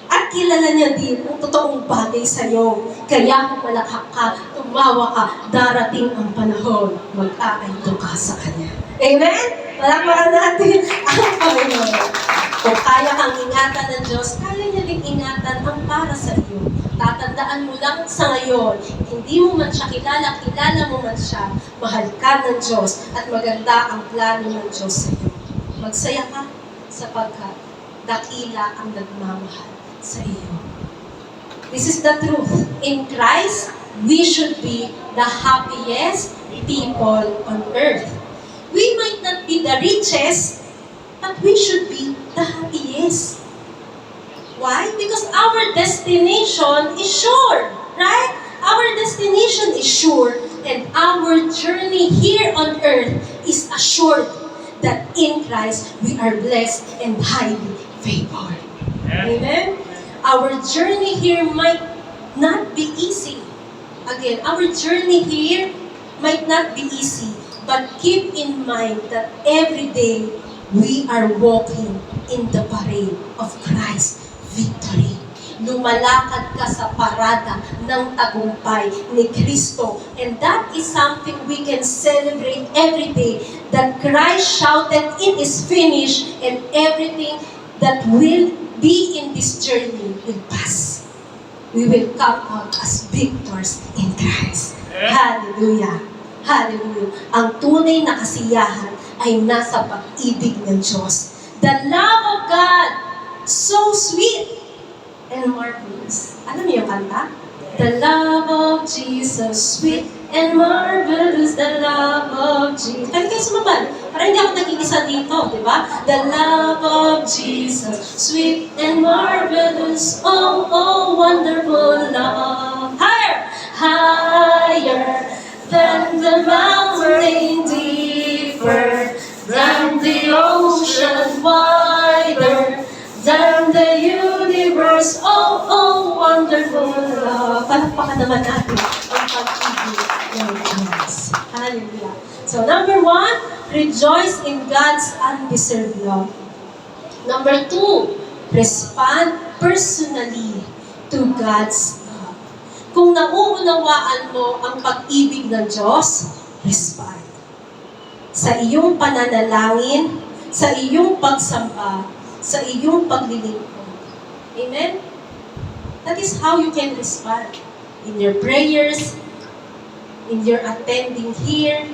At kilala niya din ang totoong bagay sa'yo. Kaya kung malakhak ka, tumawa ka, darating ang panahon, mag-aaito ka sa Kanya. Amen? Palakpakan natin ang Panginoon. Kung kaya kang ingatan ng Diyos, kaya niya din ingatan ang para sa iyo. Tatandaan mo lang sa ngayon, hindi mo man siya kilala, kilala mo man siya, mahal ka ng Diyos at maganda ang plano ng Diyos sa iyo. Magsaya ka sapagkat dakila ang nagmamahal sa iyo. This is the truth. In Christ, we should be the happiest people on earth. We might not be the richest, but we should be the happiest. Why? Because our destination is sure, right? Our destination is sure, and our journey here on earth is assured that in Christ we are blessed and highly favored. Amen? Our journey here might not be easy. Again, our journey here might not be easy, but keep in mind that every day we are walking in the parade of Christ's victory. Lumalakad ka sa parada ng tagumpay ni Kristo. And that is something we can celebrate every day. That Christ shouted, "It is finished," and everything that will be in this journey will pass. we will come out as victors in Christ. Hallelujah! Hallelujah! Ang tunay na kasiyahan ay nasa pag-ibig ng Diyos. The love of God, so sweet and marvelous. Alam niyo yung kanta? The love of Jesus, sweet and marvelous, the love of Jesus. Kaya kayo sumabal. Parang hindi ako nag-iisa dito, di ba? The love of Jesus, sweet and marvelous, oh, oh, wonderful love. Higher! Higher than the mountain, deeper than the ocean, wider than the universe, oh, oh, wonderful love. Palakpakan naman natin ang pag-ibig ng Diyos. Hallelujah. So, number 1, rejoice in God's undeserved love. Number 2, respond personally to God's love. Kung nauunawaan mo ang pag-ibig ng Diyos, respond. Sa iyong pananalangin, sa iyong pagsamba, sa iyong paglilingkod. Amen? That is how you can respond. In your prayers, in your attending here,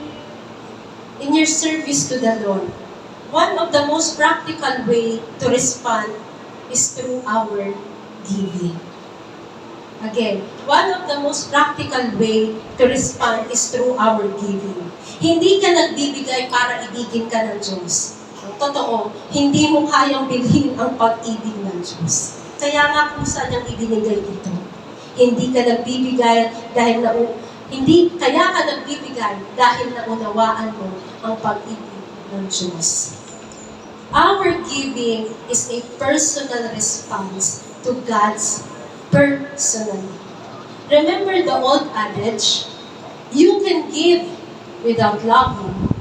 in your service to the Lord. One of the most practical way to respond is through our giving. Again, one of the most practical way to respond is through our giving. Hindi ka nagbibigay para ibigin ka ng Diyos. Totoo, hindi mo kayang bilhin ang pag-ibig ng Diyos. Kaya nga kung saan niyang ibinigay ito. Hindi ka nagbibigay dahil kaya ka nagbibigay dahil naunawaan mo ang pag-ibig ng Diyos. Our giving is a personal response to God's personally. Remember the old adage, you can give without loving,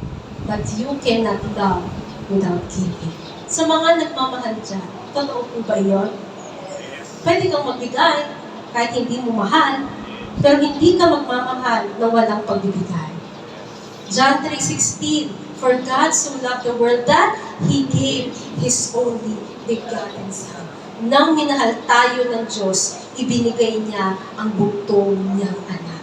but you cannot love without giving. Sa mga nagmamahal dyan, totoo po ba yun? Pwede kang magbigay kahit hindi mo mahal, pero hindi ka magmamahal na walang pagbibigay. John 3:16, for God so loved the world that He gave His only begotten Son. Nang minahal tayo ng Diyos, ibinigay niya ang buktong niyang anak.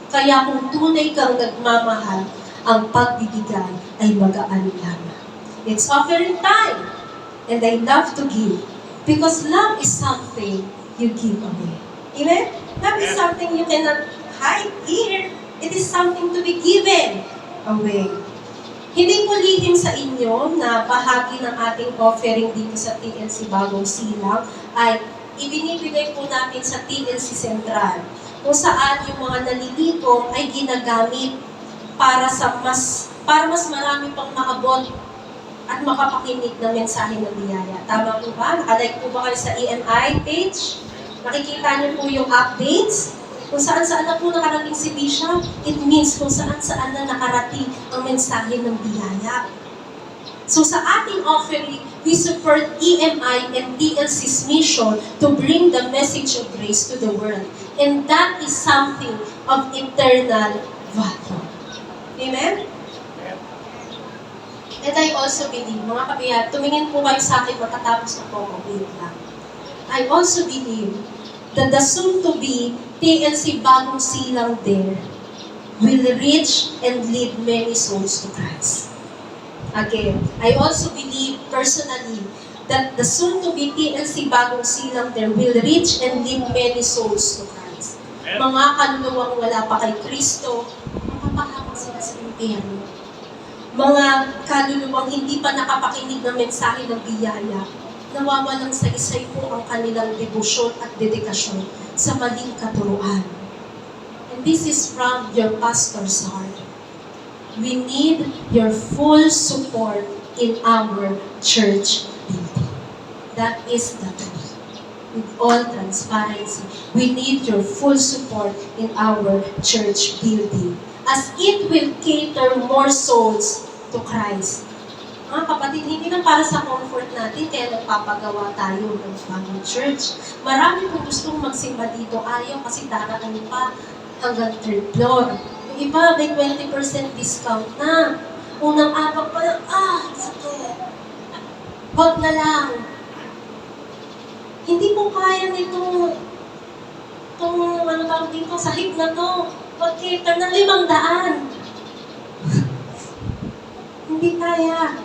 Kaya kung tunay kang nagmamahal, ang pagbibigay ay magaan lamang. It's offering time, and I love to give, because love is something you give away. Amen? Love is something you cannot hide here. It is something to be given away. Hindi ko lihim sa inyo na bahagi ng ating offering dito sa TLC Bagong Silang ay ibinibigay po natin sa TLC Central, kung saan yung mga nalilikom ay ginagamit para mas marami pang maabot at makapakinig ng mensahe ng biyaya. Tama po ba? Nakalike po ba kayo sa EMI page? Nakikita niyo po yung updates? Kung saan-saan na po nakarating si Bishop, it means kung saan-saan na nakarating ang mensahe ng biyaya. So sa ating offering, we support EMI and TLC's mission to bring the message of grace to the world. And that is something of eternal value. Amen? And I also believe, mga kabiyat, tumingin po kayo sa akin matatapos na po ako, wait lang. I also believe that the soon-to-be TLC Bagong Silang there will reach and lead many souls to Christ. Again, I also believe personally that the soon-to-be TLC Bagong Silang there will reach and lead many souls to Christ. Mga kaluluwang wala pa kay Kristo, mapapahamak sila sa impyerno. Mga kaluluwang hindi pa nakapakinig ng mensahe ng biyaya, nawawalang saysay po ang kanilang debosyon at dedikasyon sa maling katuruan. And this is from your pastor's heart. We need your full support in our church building. That is the truth. With all transparency, we need your full support in our church building, as it will cater more souls to Christ. Mga kapatid, hindi lang para sa comfort natin, kaya nagpapagawa tayo ng bagong church. Marami po gustong magsimba dito, ayaw kasi daraan pa hanggang 3rd floor. Yung iba, may 20% discount na. Unang araw pa lang, sakit. Wag na lang. Hindi po kaya nito itong ano tawag dito, sahig na to, mag-cater ng 500. Hindi kaya.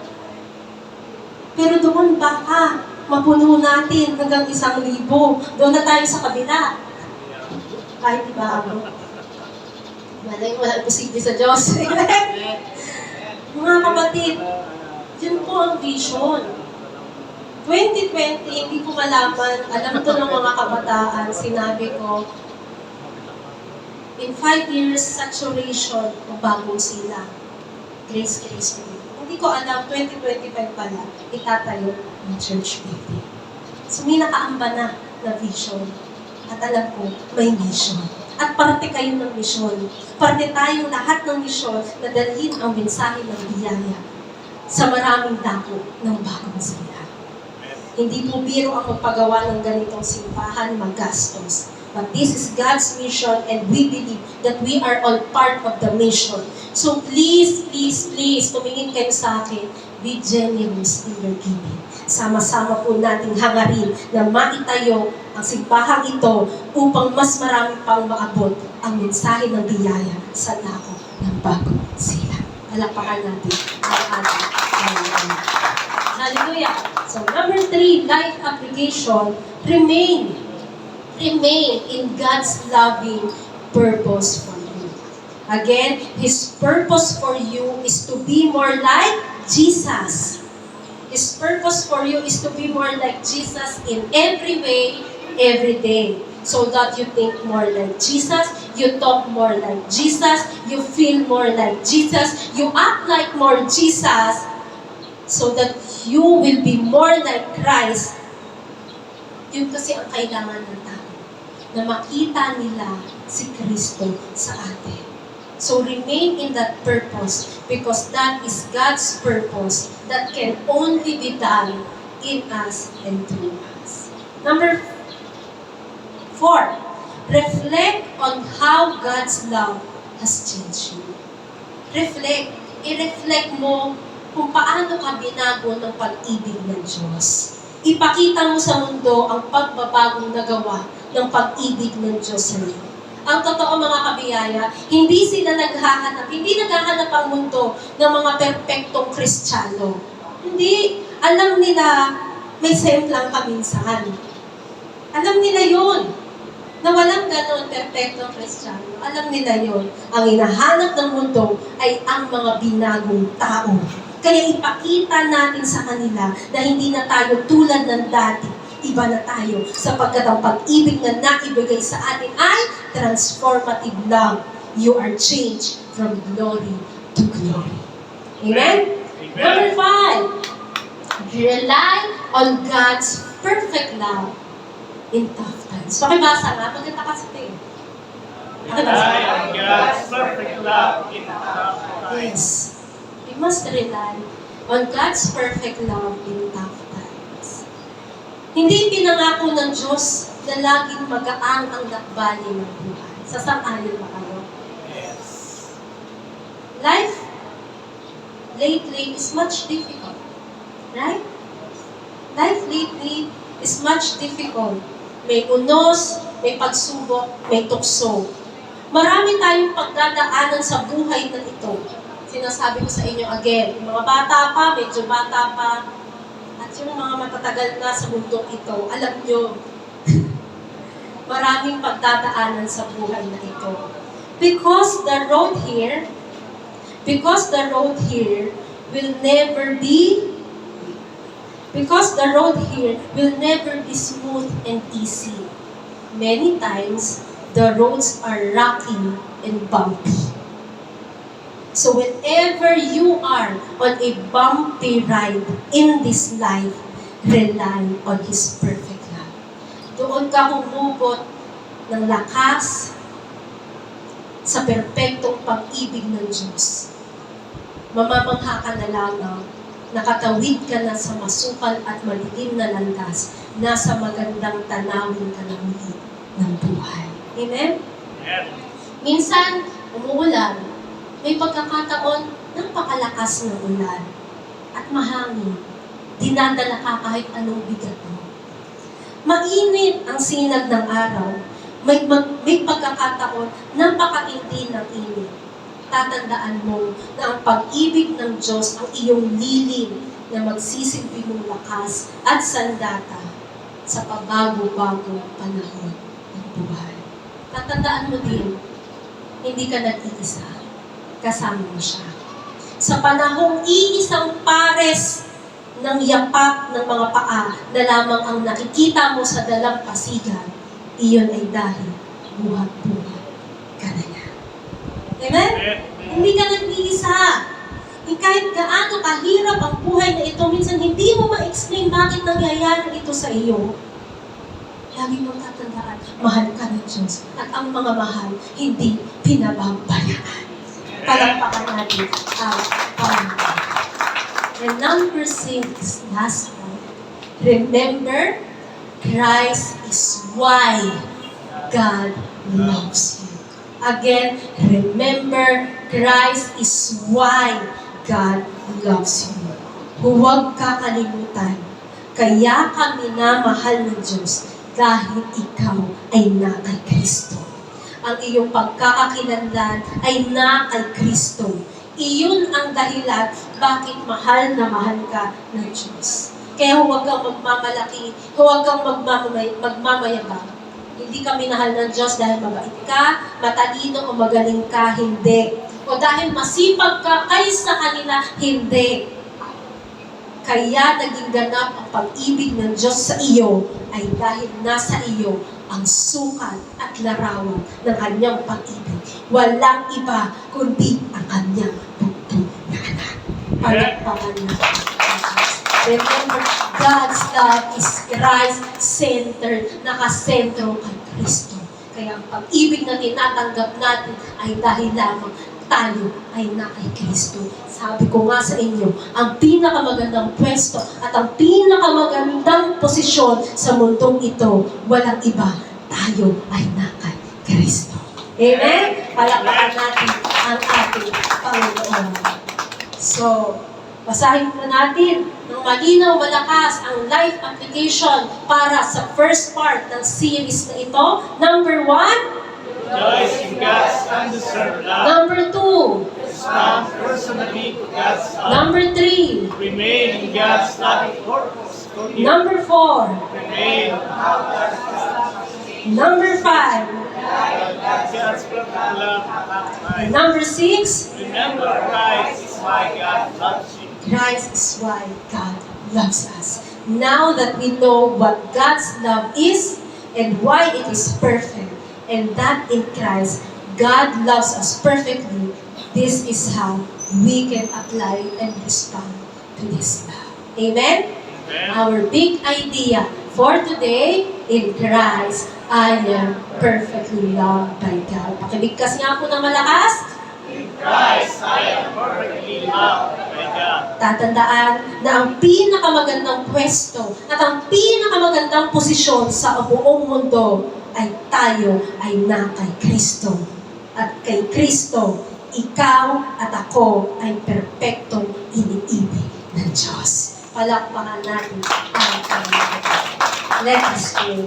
Pero doon baka mapuno natin hanggang 1,000. Doon na tayo sa kabila. Kahit iba ako. Malay, wala posible sa Diyos. Mga kapatid, yun po ang vision. 2020, hindi ko malaman, alam to ng mga kabataan, sinabi ko, in 5 years, saturation o bagong sila. Grace. Hindi ko alam, 2025 pala, itatayo ng church building. So may nakaamba na vision. At alam ko, may mission. At parte kayo ng mission. Parte tayong lahat ng mission na dalhin ang mensahe ng biyaya sa maraming dako ng bagong sila. Hindi po biro ang magpagawa ng ganitong simbahan, magastos. But this is God's mission and we believe that we are all part of the mission. So please, tumingin kayo sa akin, be generous in your giving. Sama-sama po nating hangarin na maitayo ang simbahang ito upang mas marami pang maabot ang mensahe ng biyaya sa dako ng bagong sila. Palakpakan natin ang ating Panginoon. Hallelujah! So number 3, life application, remain in God's loving purpose for you. Again, His purpose for you is to be more like Jesus. His purpose for you is to be more like Jesus in every way, every day. So that you think more like Jesus, you talk more like Jesus, you feel more like Jesus, you act like more Jesus, so that you will be more like Christ. Yun kasi ang kailangan ng tao, na makita nila si Kristo sa atin. So remain in that purpose because that is God's purpose that can only be done in us and through us. Number 4, reflect on how God's love has changed you. I-reflect mo kung paano ka binago ng pag-ibig ng Diyos. Ipakita mo sa mundo ang pagbabagong nagawa ng pag-ibig ng Diyos sa iyo. Ang totoo mga kabiyaya, hindi naghahanap ang mundo ng mga perpektong Kristiyano. Hindi, alam nila may semplang kaminsan. Alam nila yun, na walang ganon perpektong Kristiyano. Alam nila yun. Ang hinahanap ng mundo ay ang mga binagong tao. Kaya ipakita natin sa kanila na hindi na tayo tulad ng dati. Iba na tayo sapagkat ang pag-ibig na naibigay sa atin ay transformative love. You are changed from glory to glory. Amen? Number 5, rely on God's perfect love in tough times. Pakibasa nga, maganda kasi ito eh. Rely on God's perfect love in tough times. Yes. We must rely on God's perfect love in tough times. Hindi pinangako ng Diyos na laging magaan ang lakbali ng buhay. Sasang-ayon ba kayo? Yes. Life lately is much difficult. Right? Life lately is much difficult. May unos, may pagsubok, may tukso. Marami tayong pagdadaanan sa buhay na ito. Sinasabi ko sa inyo again, yung mga bata pa, medyo bata pa, at yung mga matatagal na sa mundong ito, alam nyo, maraming pagdadaanan sa buhay na ito. Because the road here will never be smooth and easy. Many times, the roads are rocky and bumpy. So whenever you are on a bumpy ride in this life, rely on His perfect love. Doon ka humugot ng lakas sa perpektong pag-ibig ng Diyos. Mamamangha ka na lamang, nakatawid ka na sa masukal at malilim na landas, nasa magandang tanawin ka na muli ng buhay. Amen? Yes. Minsan, umuulan, may pagkakataon, napakalakas ng ulan at mahangin. Dinadala ka kahit anong bigat mo. Mainit ang sinag ng araw, may pagkakataon, napakatindi ng init. Tatandaan mo na ang pag-ibig ng Diyos ang iyong lilim na magsisilbi mong lakas at sandata sa pabago-bagong panahon ng buhay. Tatandaan mo din, hindi ka nag-iisa. Kasama mo siya. Sa panahong iisang pares ng yapak ng mga paa na lamang ang nakikita mo sa dalampasigan, iyon ay dahil buhat-buhat ka na niya. Amen? Hindi ka nag-iisa. Kahit gaano kahirap ang buhay na ito, minsan hindi mo ma-explain bakit nangyayari ito sa iyo. Lagi mong tatandaan, mahal ka ng Diyos. At ang mga mahal, hindi pinababayaan. Palakpakan natin ang Panginoon. And number 6, last one. Remember, Christ is why God loves you. Again, remember, Christ is why God loves you. Huwag kakalimutan, kaya ka minamahal ng Diyos dahil ikaw ay na kay Kristo. Ang iyong pagkakakilanlan ay na kay Kristo. Iyon ang dahilan bakit mahal na mahal ka ng Diyos. Kaya huwag kang magmamalaki, huwag kang magmamayabang. Hindi ka minahal ng Diyos dahil mabait ka, matalino o magaling ka, hindi. O dahil masipag ka kaysa kanila, hindi. Kaya naging ganap ang pag-ibig ng Diyos sa iyo ay dahil nasa iyo ang sukat at larawan ng kanyang pag-ibig. Walang iba kundi ang kanyang bugtong na anak. Palakpakan natin. Remember, God's love is Christ-centered, nakasentro kay Kristo. Kaya ang pag-ibig na tinatanggap natin ay dahil lamang tayo ay na kay Kristo. Sabi ko nga sa inyo, ang pinakamagandang pwesto at ang pinakamagandang posisyon sa mundong ito, walang iba, tayo ay na kay Kristo. Amen? Palakpakan natin ang ating Panginoon. So, basahin po natin ng malinaw, malakas ang life application para sa first part ng series na ito. Number 1, Rejoice in God's undeserved love. number 2, Respond personally to God's love. number 3, Remain in God's loving purpose for you. number 4, Remain number 5, God's perfect love. and number 6, Remember, Christ is why God loves you. Christ is why God loves us. Now that we know what God's love is and why it is perfect, and that in Christ, God loves us perfectly, this is how we can apply and respond to this love. Amen? Amen. Our big idea for today, in Christ, I am perfectly loved by God. Pakibigkas nga po ng malakas. In Christ, I am perfectly loved by God. Tatandaan na ang pinakamagandang pwesto at ang pinakamagandang posisyon sa buong mundo ay tayo ay na kay Kristo. At kay Kristo, ikaw at ako ay perpektong iniibig ng Diyos. Palakpakan natin ang Panginoon. Let us pray.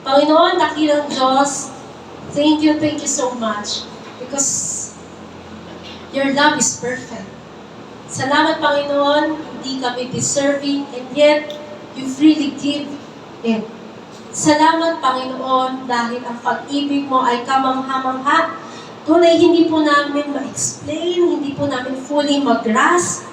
Panginoon, dakilang Diyos, thank you so much because your love is perfect. Salamat, Panginoon, hindi kami deserving and yet you freely give it. Salamat, Panginoon, dahil ang pag-ibig mo ay kamangha-mangha. Tunay, hindi po namin ma-explain, hindi po namin fully mag-grasp,